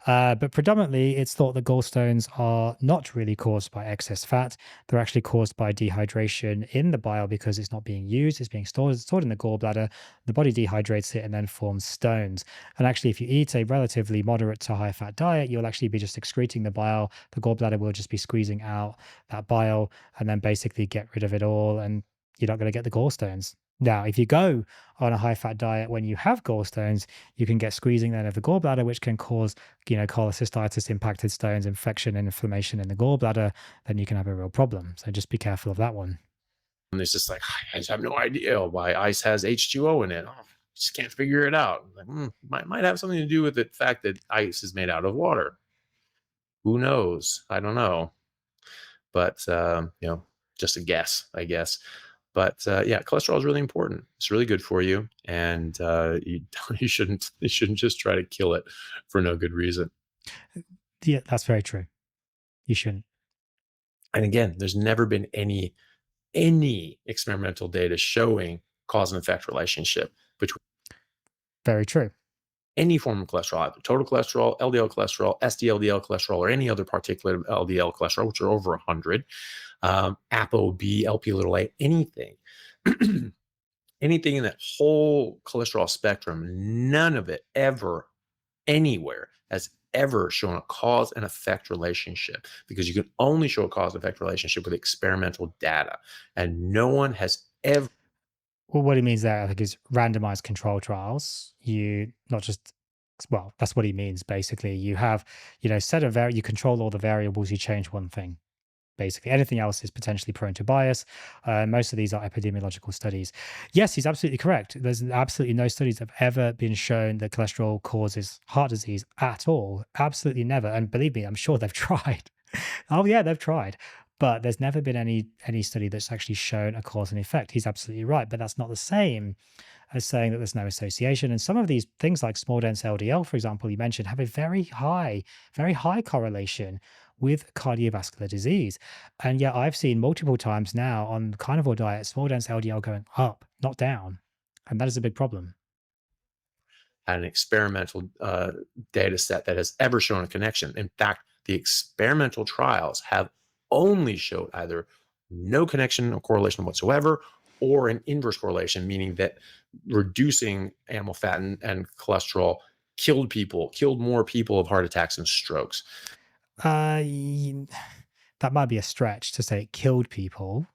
But predominantly, it's thought that gallstones are not really caused by excess fat. They're actually caused by dehydration in the bile because it's not being used, it's being stored in the gallbladder. The body dehydrates it and then forms stones. And actually, if you eat a relatively moderate to high fat diet, you'll actually be just excreting the bile. The gallbladder will just be squeezing out that bile and then basically get rid of it all. And you're not going to get the gallstones. Now, if you go on a high fat diet when you have gallstones, you can get squeezing then of the gallbladder, which can cause, cholecystitis, impacted stones, infection, and inflammation in the gallbladder. Then you can have a real problem. So just be careful of that one. And it's just like, I just have no idea why ice has H2O in it. Oh, just can't figure it out. Like, might have something to do with the fact that ice is made out of water. Who knows? I don't know. But just a guess, I guess. But yeah, cholesterol is really important. It's really good for you, and you shouldn't just try to kill it for no good reason. Yeah, that's very true. You shouldn't. And again, there's never been any experimental data showing cause and effect relationship between Very true. any form of cholesterol, either total cholesterol, LDL cholesterol, SDLDL cholesterol, or any other particulate LDL cholesterol, which are over 100, ApoB, LP little a, anything. Anything in that whole cholesterol spectrum, none of it ever, anywhere, has ever shown a cause and effect relationship, because you can only show a cause and effect relationship with experimental data. And no one has ever. Well, what he means there, I think, is randomized control trials. You not just, well, that's what he means. Basically, you have, you control all the variables. You change one thing. Basically, anything else is potentially prone to bias. Most of these are epidemiological studies. Yes, he's absolutely correct. There's absolutely no studies that have ever been shown that cholesterol causes heart disease at all. Absolutely never. And believe me, I'm sure they've tried. Oh yeah, they've tried. But there's never been any study that's actually shown a cause and effect. He's absolutely right, but that's not the same as saying that there's no association. And some of these things like small dense LDL, for example, you mentioned, have a very high correlation with cardiovascular disease. And yet I've seen multiple times now on the carnivore diet, small dense LDL going up, not down. And that is a big problem. had an experimental data set that has ever shown a connection. In fact, the experimental trials have only showed either no connection or correlation whatsoever, or an inverse correlation, meaning that reducing animal fat and cholesterol killed more people of heart attacks and strokes. Uh, y- that might be a stretch to say it killed people.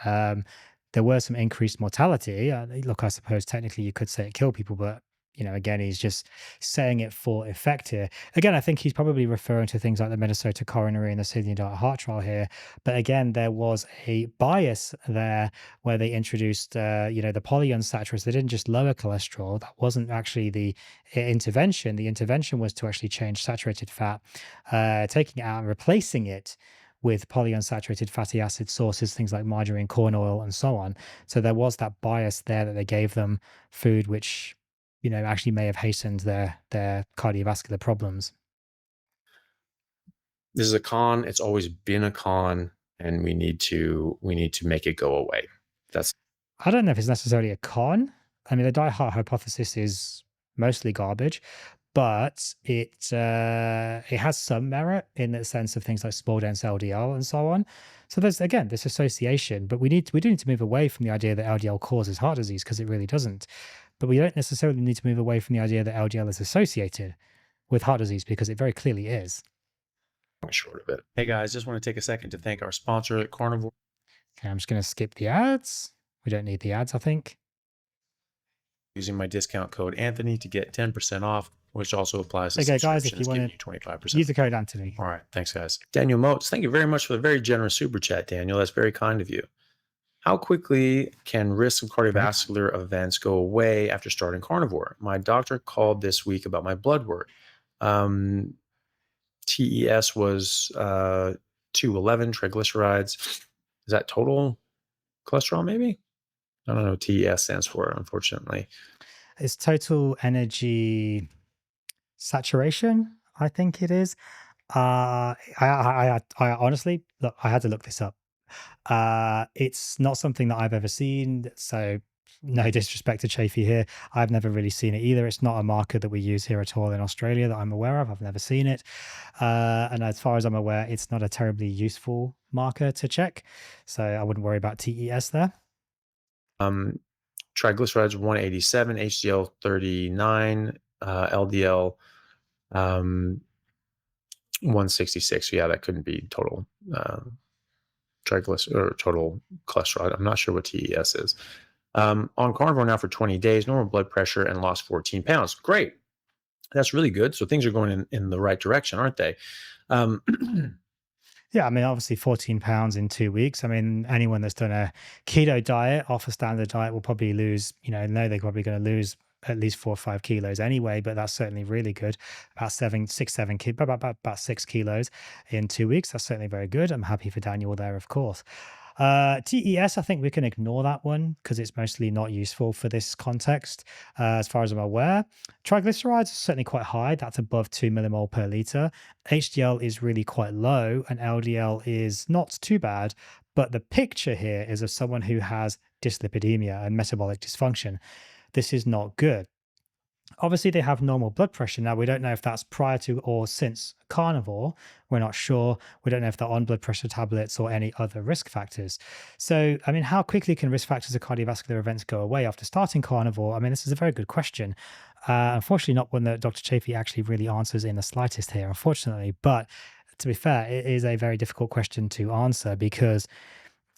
Um, there were some increased mortality. Look, I suppose technically you could say it killed people, but again, he's just saying it for effect here. Again, I think he's probably referring to things like the Minnesota coronary and the Sydney Diet Heart trial here. But again, there was a bias there where they introduced, the polyunsaturates. They didn't just lower cholesterol. That wasn't actually the intervention. The intervention was to actually change saturated fat, taking it out and replacing it with polyunsaturated fatty acid sources, things like margarine, corn oil, and so on. So there was that bias there that they gave them food, which actually may have hastened their cardiovascular problems. This is a con. It's always been a con, and we need to make it go away. That's I don't know if it's necessarily a con. I mean, the die-hard hypothesis is mostly garbage, but it has some merit in the sense of things like small dense LDL and so on. So there's again this association, but we do need to move away from the idea that LDL causes heart disease because it really doesn't. But we don't necessarily need to move away from the idea that LDL is associated with heart disease because it very clearly is. short of it. Hey guys, just want to take a second to thank our sponsor at Carnivore. Okay, I'm just going to skip the ads. We don't need the ads, I think. Using my discount code Anthony to get 10% off, which also applies to Okay, guys, if subscriptions, you want giving to you 25%. use the code Anthony. All right, thanks guys. Daniel Motes, thank you very much for the very generous super chat, Daniel. That's very kind of you. How quickly can risk of cardiovascular events go away after starting carnivore? My doctor called this week about my blood work. TES was 211 triglycerides. Is that total cholesterol, maybe? I don't know what TES stands for, unfortunately. It's total energy saturation, I think it is. I honestly, look, I had to look this up. It's not something that I've ever seen. So, no disrespect to Chaffee here. I've never really seen it either. It's not a marker that we use here at all in Australia that I'm aware of. I've never seen it. And as far as I'm aware, it's not a terribly useful marker to check. So, I wouldn't worry about TES there. Triglycerides 187, HDL 39, LDL 166. Yeah, that couldn't be total triglyceride or total cholesterol. I'm not sure what TES is. On carnivore now for 20 days, normal blood pressure, and lost 14 pounds. Great. That's really good. So things are going in the right direction, aren't they? Yeah, I mean, obviously 14 pounds in 2 weeks. I mean, anyone that's done a keto diet off a standard diet will probably lose, know they're probably going to lose at least 4 or 5 kilos anyway, but that's certainly really good. About 6 kilos in 2 weeks. That's certainly very good. I'm happy for Daniel there, of course. TES, I think we can ignore that one because it's mostly not useful for this context. As far as I'm aware, triglycerides are certainly quite high. That's above 2 millimole per liter. HDL is really quite low, and LDL is not too bad. But the picture here is of someone who has dyslipidemia and metabolic dysfunction. This is not good. Obviously, they have normal blood pressure. Now, we don't know if that's prior to or since carnivore. We're not sure. We don't know if they're on blood pressure tablets or any other risk factors. So, I mean, how quickly can risk factors of cardiovascular events go away after starting carnivore? I mean, this is a very good question. Unfortunately, not one that Dr. Chaffee actually really answers in the slightest here, unfortunately. But to be fair, it is a very difficult question to answer because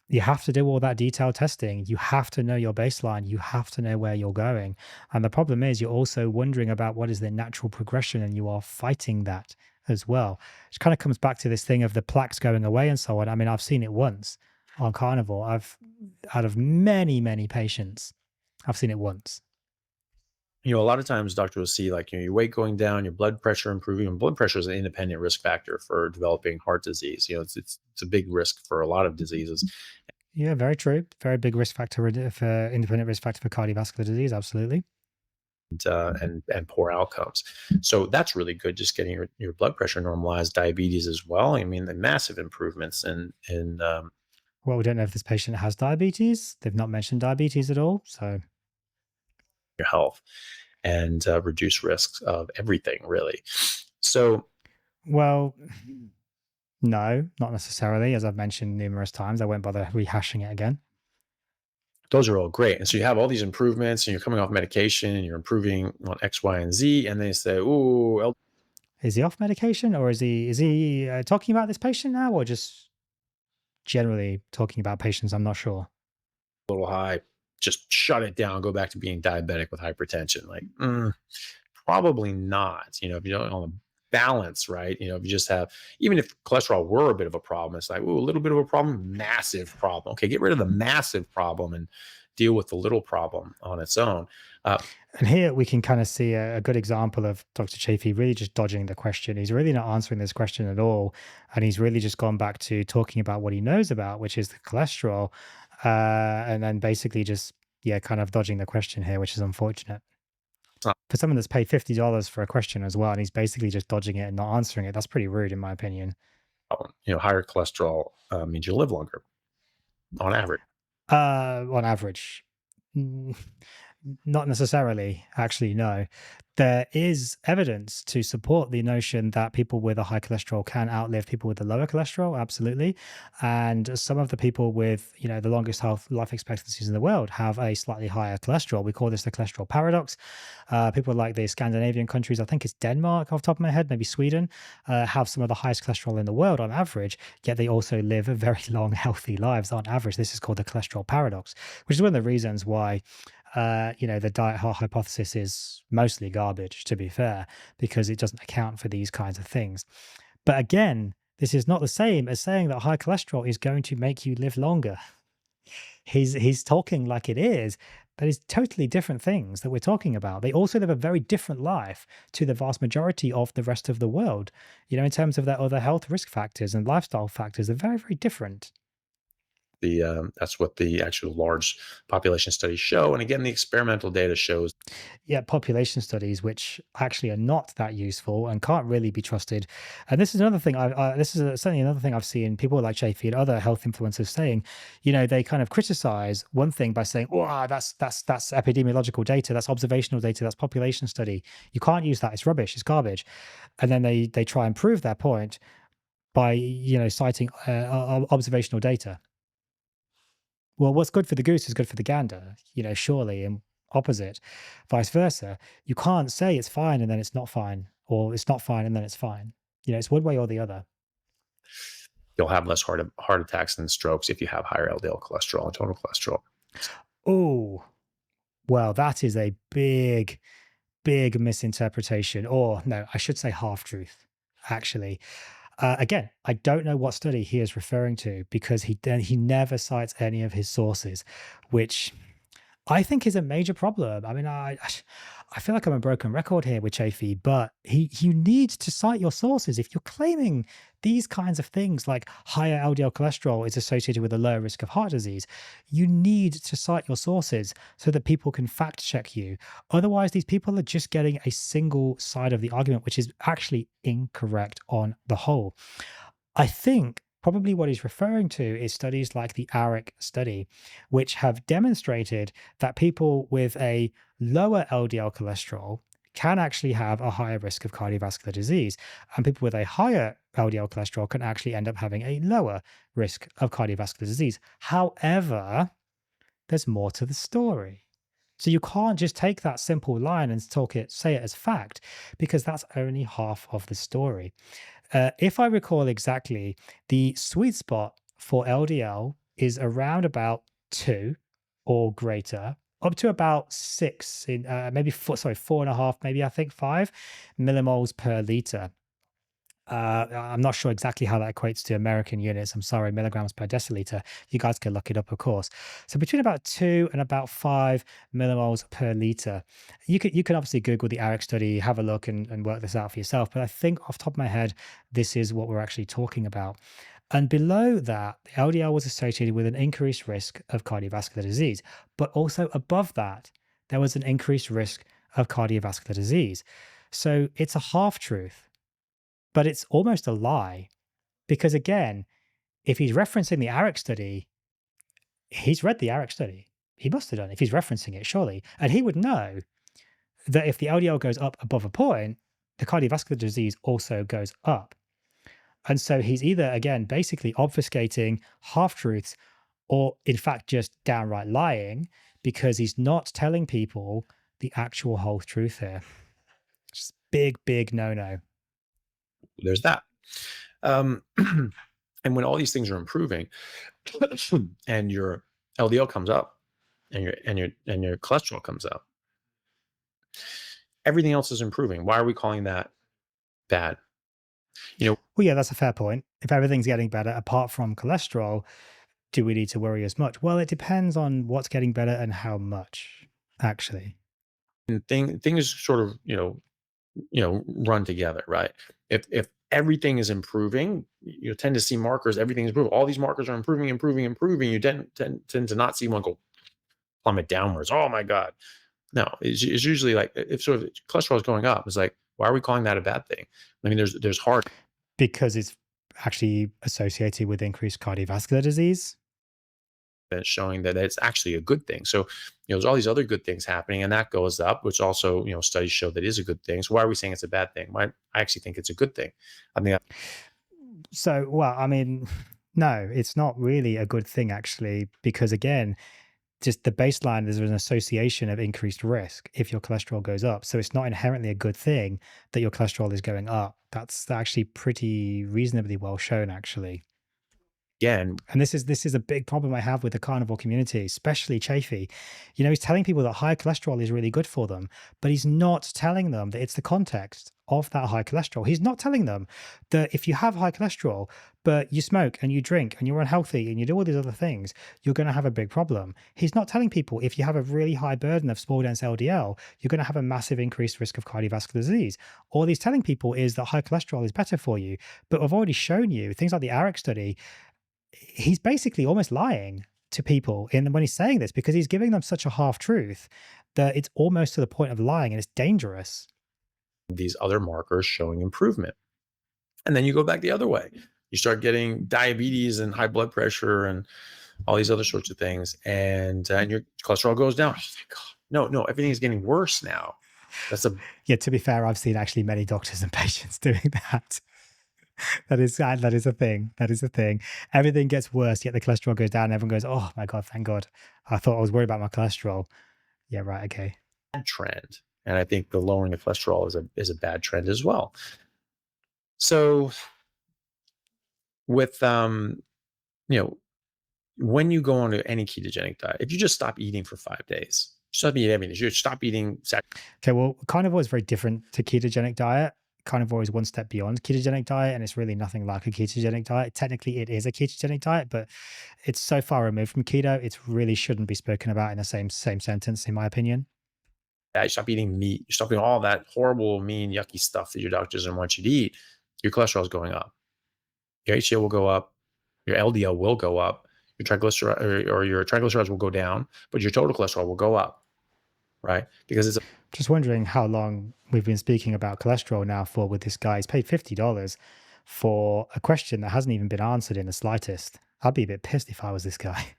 you have to do all that detailed testing. You have to know your baseline. You have to know where you're going. And the problem is you're also wondering about what is the natural progression and you are fighting that as well. Which kind of comes back to this thing of the plaques going away and so on. I mean, I've seen it once on carnivore. Out of many, many patients, I've seen it once. A lot of times doctors will see your weight going down, your blood pressure improving. And blood pressure is an independent risk factor for developing heart disease. It's a big risk for a lot of diseases. Yeah, very true. Very big risk factor for independent risk factor for cardiovascular disease. Absolutely. And poor outcomes. So that's really good. Just getting your blood pressure normalized, diabetes as well. I mean, the massive improvements in Well, we don't know if this patient has diabetes. They've not mentioned diabetes at all. So your health. and reduce risks of everything, really. So Well, no, not necessarily. As I've mentioned numerous times, I won't bother rehashing it again. those are all great. And so you have all these improvements and you're coming off medication and you're improving on X, Y, and Z. And they say, ooh, Is he off medication, or is he talking about this patient now, or just generally talking about patients? I'm not sure. little high, just shut it down, go back to being diabetic with hypertension. Like, probably not. If you don't on a balance, right? If you just have, even if cholesterol were a bit of a problem, it's like, ooh, a little bit of a problem, massive problem. Okay, get rid of the massive problem and deal with the little problem on its own. Uh, And here we can kind of see a good example of Dr. Chaffee really just dodging the question. He's really not answering this question at all. And he's really just gone back to talking about what he knows about, which is the cholesterol. And then basically just, yeah, kind of dodging the question here, which is unfortunate. it's not For someone that's paid $50 for a question as well, and he's basically just dodging it and not answering it, that's pretty rude, in my opinion. a problem. Higher cholesterol means you live longer on average. On average, mm, not necessarily, actually, no. There is evidence to support the notion that people with a high cholesterol can outlive people with a lower cholesterol, absolutely. And some of the people with, the longest health life expectancies in the world have a slightly higher cholesterol. We call this the cholesterol paradox. People like the Scandinavian countries, I think it's Denmark off the top of my head, maybe Sweden, have some of the highest cholesterol in the world on average, yet they also live a very long, healthy lives on average. This is called the cholesterol paradox, which is one of the reasons why the diet hypothesis is mostly garbage, to be fair, because it doesn't account for these kinds of things. But again, this is not the same as saying that high cholesterol is going to make you live longer. He's talking like it is, but it's totally different things that we're talking about. They also live a very different life to the vast majority of the rest of the world. In terms of their other health risk factors and lifestyle factors, they're very, very different. That's what the actual large population studies show. And again, the experimental data shows. Yeah, population studies, which actually are not that useful and can't really be trusted. And this is another thing. This is certainly another thing I've seen people like Chaffee and other health influencers saying. They kind of criticize one thing by saying, "Oh, that's epidemiological data, that's observational data, that's population study. You can't use that. It's rubbish. It's garbage." And then they try and prove their point by citing observational data. Well, what's good for the goose is good for the gander, surely, and opposite, vice versa. You can't say it's fine and then it's not fine, or it's not fine and then it's fine. It's one way or the other. You'll have less heart attacks and strokes if you have higher LDL cholesterol and total cholesterol. Oh, well, that is a big, big misinterpretation, or no, I should say half truth, actually. Again, I don't know what study he is referring to because he never cites any of his sources, which I think is a major problem. I mean, I feel like I'm a broken record here with Chafee, but you need to cite your sources. If you're claiming these kinds of things like higher LDL cholesterol is associated with a lower risk of heart disease, you need to cite your sources so that people can fact check you. Otherwise, these people are just getting a single side of the argument, which is actually incorrect on the whole. I think probably what he's referring to is studies like the ARIC study, which have demonstrated that people with a lower LDL cholesterol can actually have a higher risk of cardiovascular disease. And people with a higher LDL cholesterol can actually end up having a lower risk of cardiovascular disease. However, there's more to the story. So you can't just take that simple line and say it as fact, because that's only half of the story. If I recall exactly, the sweet spot for LDL is around about 2 or greater, up to about 6 in maybe 4.5, maybe I think 5 millimoles per liter. I'm not sure exactly how that equates to American units. I'm sorry, milligrams per deciliter. You guys can look it up, of course. So between about 2 and about 5 millimoles per liter. You can obviously Google the ARIC study, have a look and work this out for yourself. But I think off the top of my head, this is what we're actually talking about. And below that, the LDL was associated with an increased risk of cardiovascular disease. But also above that, there was an increased risk of cardiovascular disease. So it's a half truth. But it's almost a lie because, again, if he's referencing the ARIC study, he's read the ARIC study. He must have done if he's referencing it, surely. And he would know that if the LDL goes up above a point, the cardiovascular disease also goes up. And so he's either, again, basically obfuscating half truths or, in fact, just downright lying because he's not telling people the actual whole truth here. Just big, big no no. There's that. And when all these things are improving and your LDL comes up and your cholesterol comes up, everything else is improving. Why are we calling that bad? Well, yeah, that's a fair point. If everything's getting better apart from cholesterol, do we need to worry as much? Well, it depends on what's getting better and how much, actually. and things sort of run together, right? If everything is improving, you tend to see markers. Everything's improving. All these markers are improving. You tend to not see one go plummet downwards. Oh my god! No, it's usually like if sort of cholesterol is going up. It's like, why are we calling that a bad thing? I mean, there's hard Because it's actually associated with increased cardiovascular disease. evidence showing that it's actually a good thing. So, there's all these other good things happening, and that goes up, which also, studies show that is a good thing. So why are we saying it's a bad thing? Why I actually think it's a good thing. I mean, So, well, I mean, no, it's not really a good thing, actually, because again, just the baseline, there's an association of increased risk if your cholesterol goes up. So it's not inherently a good thing that your cholesterol is going up. That's actually pretty reasonably well shown, actually. again, And this is a big problem I have with the carnivore community, especially Chaffee. He's telling people that high cholesterol is really good for them, but he's not telling them that it's the context of that high cholesterol. He's not telling them that if you have high cholesterol, but you smoke and you drink and you're unhealthy and you do all these other things, you're going to have a big problem. He's not telling people if you have a really high burden of small dense LDL, you're going to have a massive increased risk of cardiovascular disease. All he's telling people is that high cholesterol is better for you. But I've already shown you things like the ARIC study. He's basically almost lying to people when he's saying this because he's giving them such a half truth that it's almost to the point of lying and it's dangerous. these other markers showing improvement, and then you go back the other way. You start getting diabetes and high blood pressure and all these other sorts of things, and your cholesterol goes down. No, everything is getting worse now. That's a Yeah, to be fair, I've seen actually many doctors and patients doing that. That is a thing. That is a thing. Everything gets worse, yet the cholesterol goes down. And everyone goes, "Oh my god, thank God! I thought I was worried about my cholesterol." Yeah, right. Okay. bad trend, and I think the lowering of cholesterol is a bad trend as well. So with you know when you go on to any ketogenic diet, if you just stop eating for 5 days, stop eating everything. You stop eating Okay. Well, carnivore is very different to ketogenic diet. Carnivore is one step beyond ketogenic diet, and it's really nothing like a ketogenic diet. Technically, it is a ketogenic diet, but it's so far removed from keto, it really shouldn't be spoken about in the same sentence, in my opinion. you stop eating meat, you stop eating all that horrible, mean, yucky stuff that your doctor doesn't want you to eat, your cholesterol is going up. Your HDL will go up, your LDL will go up, your triglyceride or your triglycerides will go down, but your total cholesterol will go up, right? Because it's Just wondering how long we've been speaking about cholesterol now for with this guy. He's paid $50 for a question that hasn't even been answered in the slightest. I'd be a bit pissed if I was this guy.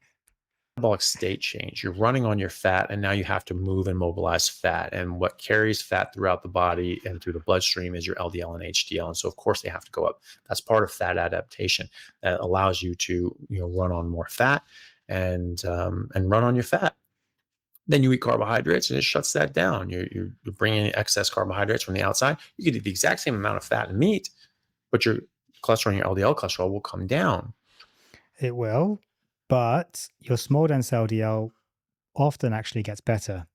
metabolic state change. You're running on your fat, and now you have to move and mobilize fat. And what carries fat throughout the body and through the bloodstream is your LDL and HDL. And so, of course, they have to go up. That's part of fat adaptation that allows you to run on more fat and run on your fat. Then you eat carbohydrates, and it shuts that down. You're bringing in excess carbohydrates from the outside. You could eat the exact same amount of fat and meat, but your cholesterol and your LDL cholesterol will come down. It will, but your small dense LDL often actually gets better,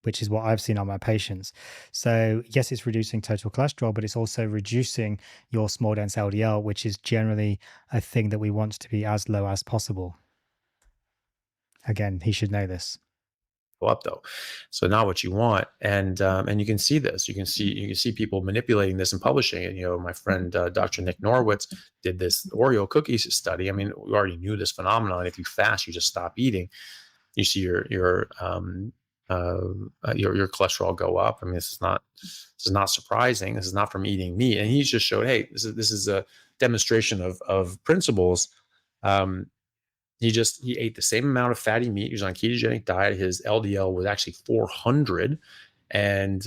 which is what I've seen on my patients. So, yes, it's reducing total cholesterol, but it's also reducing your small dense LDL, which is generally a thing that we want to be as low as possible. Again, he should know this. Go up though, so not what you want. And you can see this. You can see people manipulating this and publishing it. My friend Dr. Nick Norwitz did this Oreo cookies study. I mean, we already knew this phenomenon. If you fast, you just stop eating, you see your cholesterol go up. I mean, this is not surprising. This is not from eating meat. And he just showed, hey, this is a demonstration of principles. He ate the same amount of fatty meat. He was on a ketogenic diet. His LDL was actually 400, and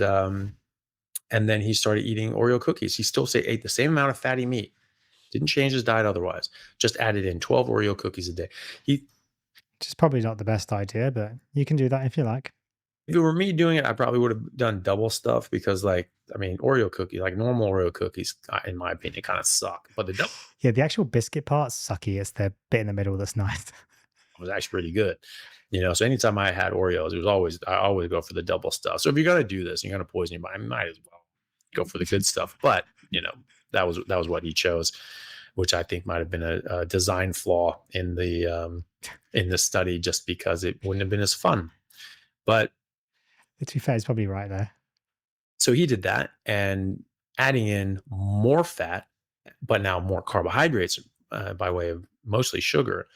then he started eating Oreo cookies. He still ate the same amount of fatty meat, didn't change his diet otherwise, just added in 12 Oreo cookies a day. He Which is probably not the best idea, but you can do that if you like. If it were me doing it, I probably would have done double stuff because, like, I mean, Oreo cookie, like normal Oreo cookies, in my opinion, kind of suck. But the double Yeah, the actual biscuit part's sucky. It's the bit in the middle that's nice. was actually pretty good. So anytime I had Oreos, I always go for the double stuff. So if you're gonna do this, you're gonna poison your body, might as well go for the good stuff. But that was what he chose, which I think might have been a design flaw in the study, just because it wouldn't have been as fun. But To be fair, he's probably right there. so he did that, and adding in more fat, but now more carbohydrates, by way of mostly sugar.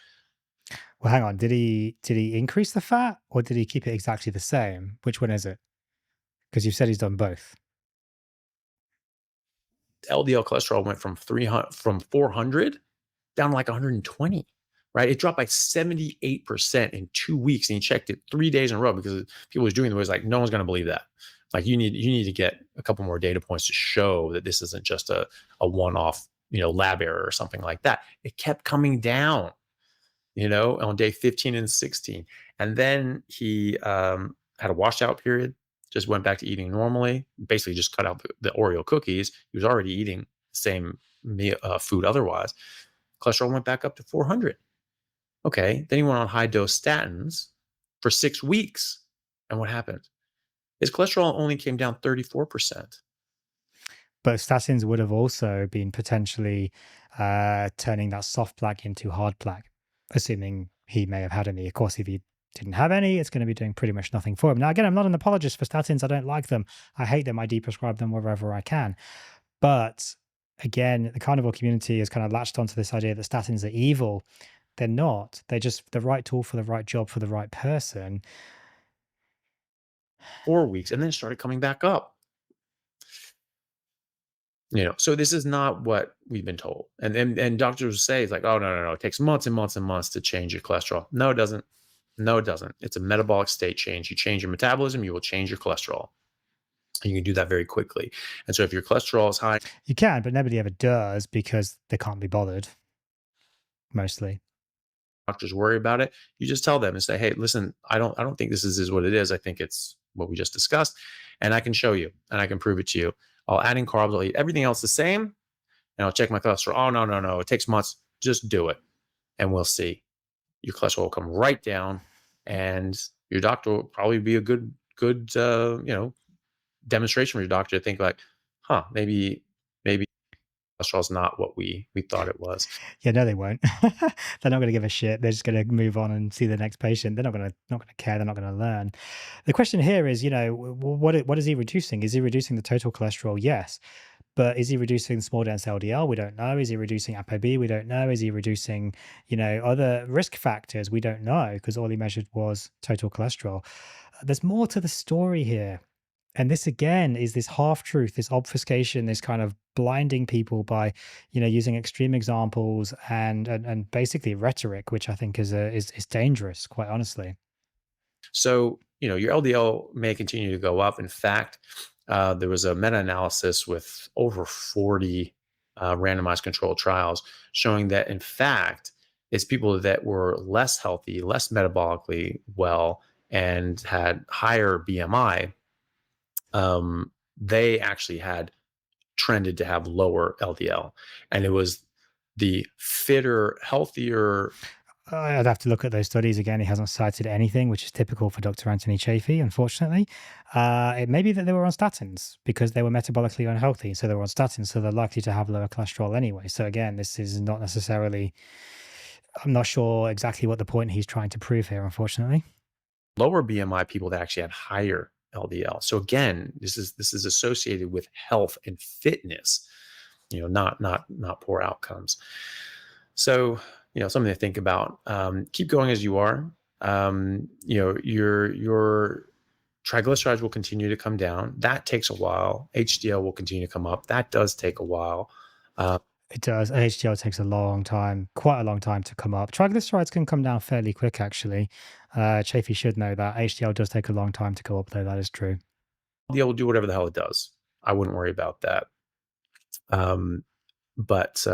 Well, hang on. Did he increase the fat or did he keep it exactly the same? Which one is it? Because you said he's done both. LDL cholesterol went from 400 down to like 120. Right, it dropped by 78% in 2 weeks, and he checked it 3 days in a row because people was doing it. Was like, no one's going to believe that. Like, you need to get a couple more data points to show that this isn't just a one-off, lab error or something like that. It kept coming down, on day 15 and 16. And then he had a washout period, just went back to eating normally, basically just cut out the Oreo cookies. He was already eating the same food otherwise. Cholesterol went back up to 400. Okay, then he went on high dose statins for 6 weeks. And what happened? His cholesterol only came down 34%. But statins would have also been potentially turning that soft plaque into hard plaque, assuming he may have had any. Of course, if he didn't have any, it's going to be doing pretty much nothing for him. Now, again, I'm not an apologist for statins. I don't like them. I hate them. I deprescribe them wherever I can. But again, the carnivore community has kind of latched onto this idea that statins are evil. They're not. They're just the right tool for the right job for the right person. 4 weeks, and then it started coming back up. So this is not what we've been told. And doctors say, it's like, oh, no, it takes months and months and months to change your cholesterol. No, it doesn't. No, it doesn't. It's a metabolic state change. You change your metabolism, you will change your cholesterol. And you can do that very quickly. And so if your cholesterol is high, You can, but nobody ever does because they can't be bothered, mostly. doctors worry about it, you just tell them and say, hey, listen, I don't think this is what it is. I think it's what we just discussed, and I can show you and I can prove it to you. I'll add in carbs, I'll eat everything else the same, and I'll check my cholesterol. Oh, no, it takes months. Just do it, and we'll see. Your cholesterol will come right down, and your doctor will probably be a good demonstration for your doctor to think like, maybe cholesterol is not what we thought it was. Yeah, no, they won't. They're not going to give a shit. They're just going to move on and see the next patient. They're not going to care. They're not going to learn. The question here is, what is he reducing? Is he reducing the total cholesterol? Yes. But is he reducing small dense LDL? We don't know. Is he reducing ApoB? We don't know. Is he reducing, other risk factors? We don't know because all he measured was total cholesterol. There's more to the story here. And this again is this half truth, this obfuscation, this kind of blinding people by, using extreme examples and basically rhetoric, which I think is dangerous, quite honestly. So, your LDL may continue to go up. In fact, there was a meta-analysis with over 40 randomized controlled trials showing that, in fact, it's people that were less healthy, less metabolically well, and had higher BMI. They actually had trended to have lower LDL. And it was the fitter, healthier. I'd have to look at those studies again. He hasn't cited anything, which is typical for Dr. Anthony Chaffee, unfortunately. It may be that they were on statins because they were metabolically unhealthy. So they were on statins, so they're likely to have lower cholesterol anyway. So again, this is not necessarily, I'm not sure exactly what the point he's trying to prove here, unfortunately. Lower BMI people that actually had higher LDL. So again, this is associated with health and fitness, not poor outcomes. So, something to think about. Keep going as you are. Your triglycerides will continue to come down. That takes a while. HDL will continue to come up. That does take a while. It does. HDL takes a long time, quite a long time to come up. Triglycerides can come down fairly quick, actually. Chaffee should know that. HDL does take a long time to go up, though. That is true. LDL will do whatever the hell it does. I wouldn't worry about that. But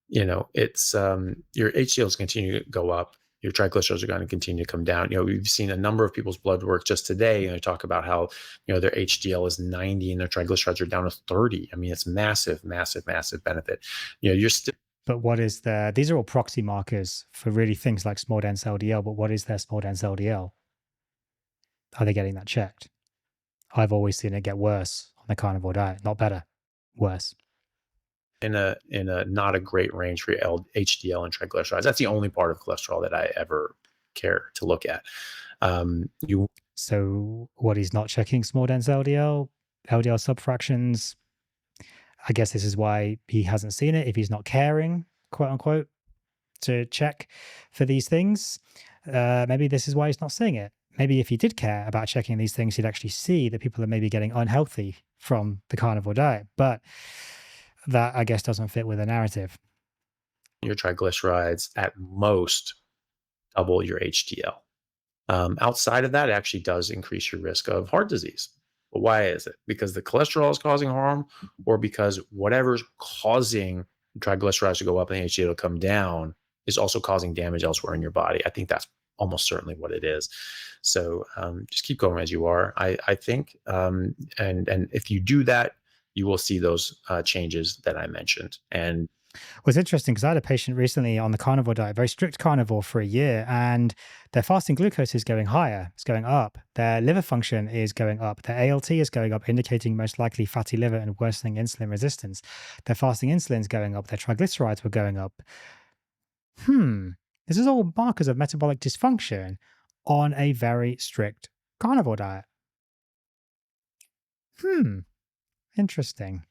it's your HDLs continue to go up. Your triglycerides are going to continue to come down. We've seen a number of people's blood work just today, and they talk about how, their HDL is 90 and their triglycerides are down to 30. I mean, it's massive, massive, massive benefit. You're still. But what is these are all proxy markers for really things like small dense LDL, but what is their small dense LDL? Are they getting that checked? I've always seen it get worse on the carnivore diet, not better, worse. In a not a great range for your HDL and triglycerides. That's the only part of cholesterol that I ever care to look at. So what, he's not checking small dense LDL, LDL subfractions. I guess this is why he hasn't seen it, if he's not caring, quote unquote, to check for these things. Maybe this is why he's not seeing it. Maybe if he did care about checking these things, he'd actually see that people are maybe getting unhealthy from the carnivore diet. But that, I guess, doesn't fit with the narrative. Your triglycerides at most double your HDL. Outside of that, it actually does increase your risk of heart disease. But why is it? Because the cholesterol is causing harm, or because whatever's causing triglycerides to go up and the HDL to come down is also causing damage elsewhere in your body? I think that's almost certainly what it is. So just keep going as you are, I think. And if you do that, you will see those changes that I mentioned. And well, it's interesting because I had a patient recently on the carnivore diet, very strict carnivore for a year, and their fasting glucose is going higher. It's going up. Their liver function is going up. Their ALT is going up, indicating most likely fatty liver and worsening insulin resistance. Their fasting insulin is going up. Their triglycerides were going up. This is all markers of metabolic dysfunction on a very strict carnivore diet. Interesting.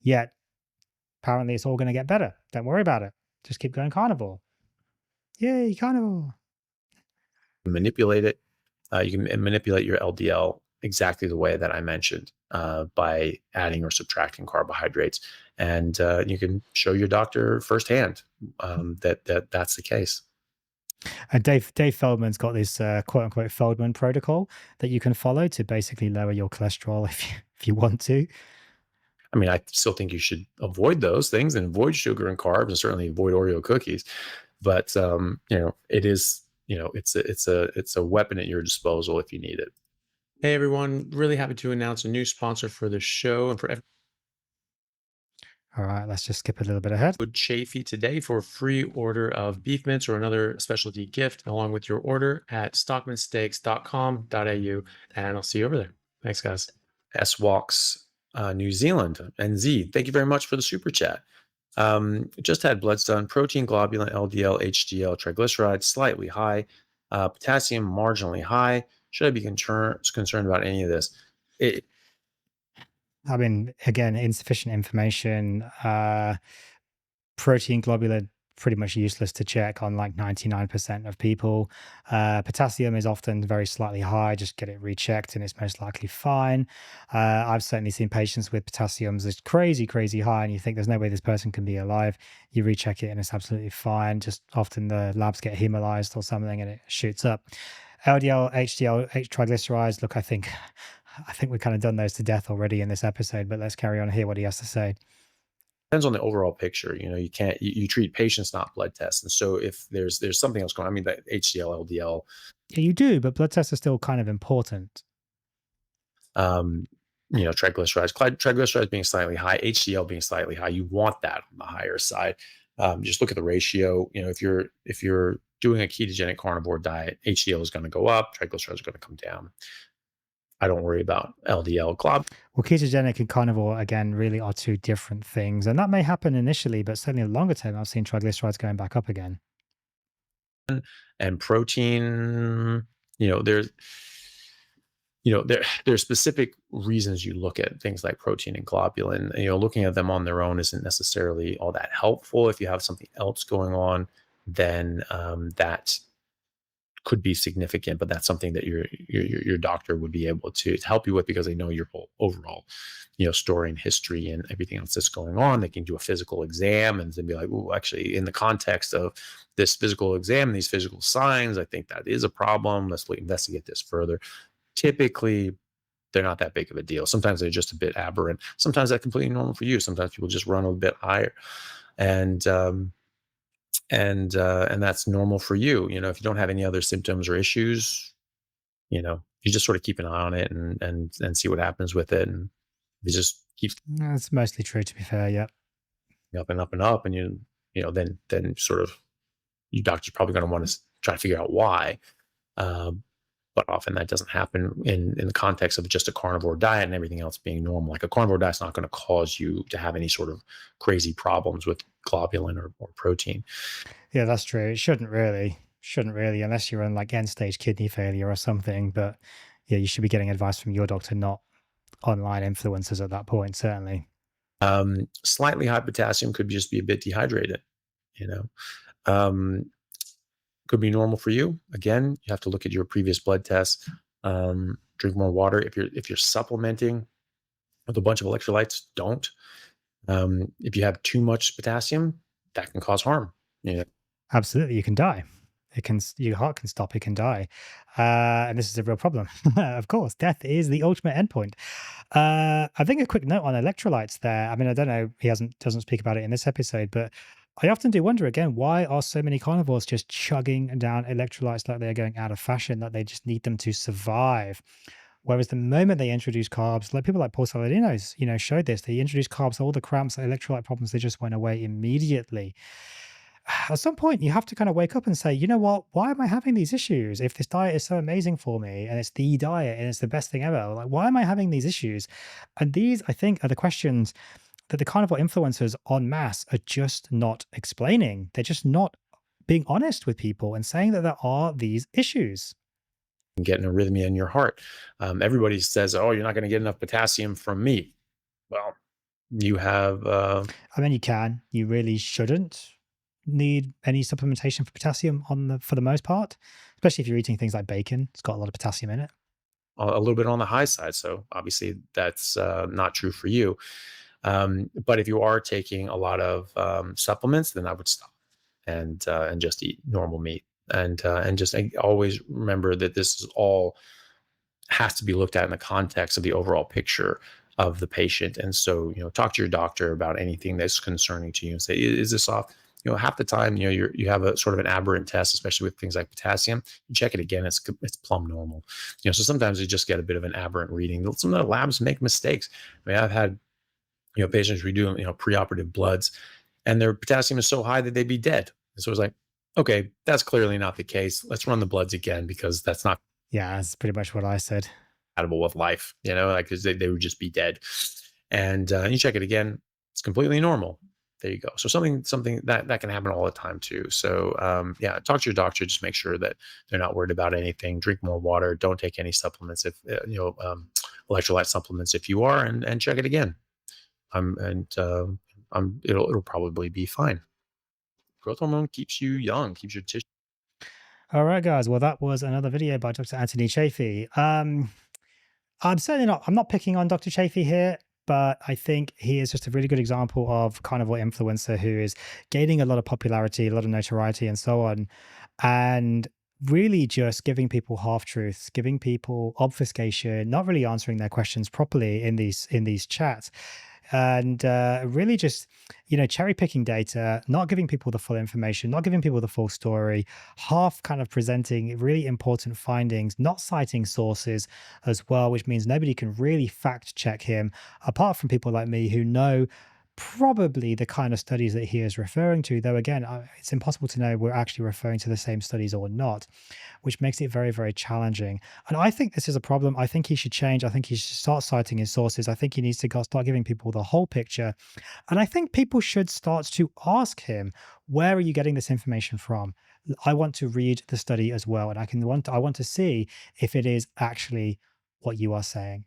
Yet, apparently it's all going to get better. Don't worry about it. Just keep going carnivore. Yay, carnivore. Manipulate it. You can manipulate your LDL exactly the way that I mentioned by adding or subtracting carbohydrates. And you can show your doctor firsthand that's the case. And Dave Feldman's got this quote unquote Feldman protocol that you can follow to basically lower your cholesterol if you want to. I mean, I still think you should avoid those things and avoid sugar and carbs, and certainly avoid Oreo cookies. But it is, it's a weapon at your disposal if you need it. Hey everyone, really happy to announce a new sponsor for the show and for all right, let's just skip a little bit ahead. Chaffee today for a free order of beef mince or another specialty gift along with your order at stockmansteaks.com.au, and I'll see you over there. Thanks, guys. S-Walks New Zealand, NZ, thank you very much for the super chat. Just had bloods done, protein, globulin, LDL, HDL, triglycerides slightly high, potassium marginally high. Should I be concerned about any of this? I mean, again, insufficient information. Protein, globulin, pretty much useless to check on like 99% of people. Potassium is often very slightly high. Just get it rechecked and it's most likely fine. I've certainly seen patients with potassiums that's crazy, crazy high, and you think there's no way this person can be alive. You recheck it and it's absolutely fine. Just often the labs get hemolyzed or something and it shoots up. LDL, HDL, triglycerides. Look, I think we've kind of done those to death already in this episode, but let's carry on and hear what he has to say. Depends on the overall picture. You treat patients, not blood tests. And so if there's something else going on, I mean, the HDL, LDL. Yeah, you do, but blood tests are still kind of important. Triglycerides being slightly high, HDL being slightly high, you want that on the higher side. Just look at the ratio. If you're doing a ketogenic carnivore diet, HDL is going to go up, triglycerides are going to come down. I don't worry about LDL. Well, ketogenic and carnivore, again, really are two different things. And that may happen initially, but certainly in the longer term, I've seen triglycerides going back up again. And protein, there's specific reasons you look at things like protein and globulin. Looking at them on their own isn't necessarily all that helpful. If you have something else going on, then that could be significant, but that's something that your doctor would be able to help you with, because they know your whole overall, story and history and everything else that's going on. They can do a physical exam and then be like, oh, actually, in the context of this physical exam, these physical signs, I think that is a problem. Let's investigate this further. Typically, they're not that big of a deal. Sometimes they're just a bit aberrant. Sometimes that's completely normal for you. Sometimes people just run a bit higher, and and that's normal for you. If you don't have any other symptoms or issues, you just sort of keep an eye on it and see what happens with it, and it just keeps That's mostly true, to be fair. Yeah. up and up and up, and then sort of your doctor's probably going to want to try to figure out why. Um, but often that doesn't happen in the context of just a carnivore diet and everything else being normal. Like a carnivore diet's not going to cause you to have any sort of crazy problems with globulin or protein. Yeah, that's true. It shouldn't really. Shouldn't really, unless you're on like end stage kidney failure or something. But yeah, you should be getting advice from your doctor, not online influencers at that point, certainly. Slightly high potassium could just be a bit dehydrated. You know, um, could be normal for you. Again, you have to look at your previous blood tests. Drink more water. If you're supplementing with a bunch of electrolytes, don't. If you have too much potassium, that can cause harm. Yeah. Absolutely, you can die. Your heart can stop, it can die. And this is a real problem. Of course, death is the ultimate endpoint. I think a quick note on electrolytes there. I mean, I don't know, he doesn't speak about it in this episode, but I often do wonder again, why are so many carnivores just chugging down electrolytes like they're going out of fashion, that they just need them to survive? Whereas the moment they introduce carbs, like people like Paul Saladino's, showed this. They introduced carbs, all the cramps, electrolyte problems, they just went away immediately. At some point you have to kind of wake up and say, you know what, why am I having these issues? If this diet is so amazing for me and it's the diet and it's the best thing ever, like why am I having these issues? And these, I think, are the questions that the carnivore influencers en masse are just not explaining. They're just not being honest with people and saying that there are these issues. Get an arrhythmia in your heart. Everybody says, "Oh, you're not going to get enough potassium from meat." Well, you have I mean, you really shouldn't need any supplementation for potassium for the most part, especially if you're eating things like bacon. It's got a lot of potassium in it. a little bit on the high side, so obviously that's not true for you. But if you are taking a lot of supplements, then I would stop and just eat normal meat, and just always remember that this is all has to be looked at in the context of the overall picture of the patient. And so, talk to your doctor about anything that's concerning to you and say, is this off? Half the time, you have a sort of an aberrant test, especially with things like potassium. You check it again, it's plumb normal. So sometimes you just get a bit of an aberrant reading. Some of the labs make mistakes. I mean, I've had patients redo preoperative bloods, and their potassium is so high that they'd be dead. And so it's like, okay, that's clearly not the case. Let's run the bloods again, because that's not Yeah, that's pretty much what I said. compatible with life, like, 'cause they would just be dead. And you check it again, it's completely normal. There you go. So something that can happen all the time too. So yeah, talk to your doctor. Just make sure that they're not worried about anything. Drink more water. Don't take any supplements if electrolyte supplements if you are, and check it again. It'll probably be fine. Growth hormone keeps you young, keeps your tissue. All right, guys. Well, that was another video by Dr. Anthony Chaffee. I'm not picking on Dr. Chaffee here, but I think he is just a really good example of carnivore influencer who is gaining a lot of popularity, a lot of notoriety, and so on. And really just giving people half truths, giving people obfuscation, not really answering their questions properly in these chats. And really just cherry picking data, not giving people the full information, not giving people the full story, half kind of presenting really important findings, not citing sources as well, which means nobody can really fact check him apart from people like me who know probably the kind of studies that he is referring to, though again it's impossible to know we're actually referring to the same studies or not, which makes it very, very challenging. And I think this is a problem. I think he should change. I think he should start citing his sources. I think he needs to start giving people the whole picture. And I think people should start to ask him, where are you getting this information from? I want to read the study as well, and I want to see if it is actually what you are saying.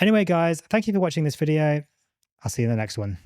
Anyway, guys, thank you for watching this video. I'll see you in the next one.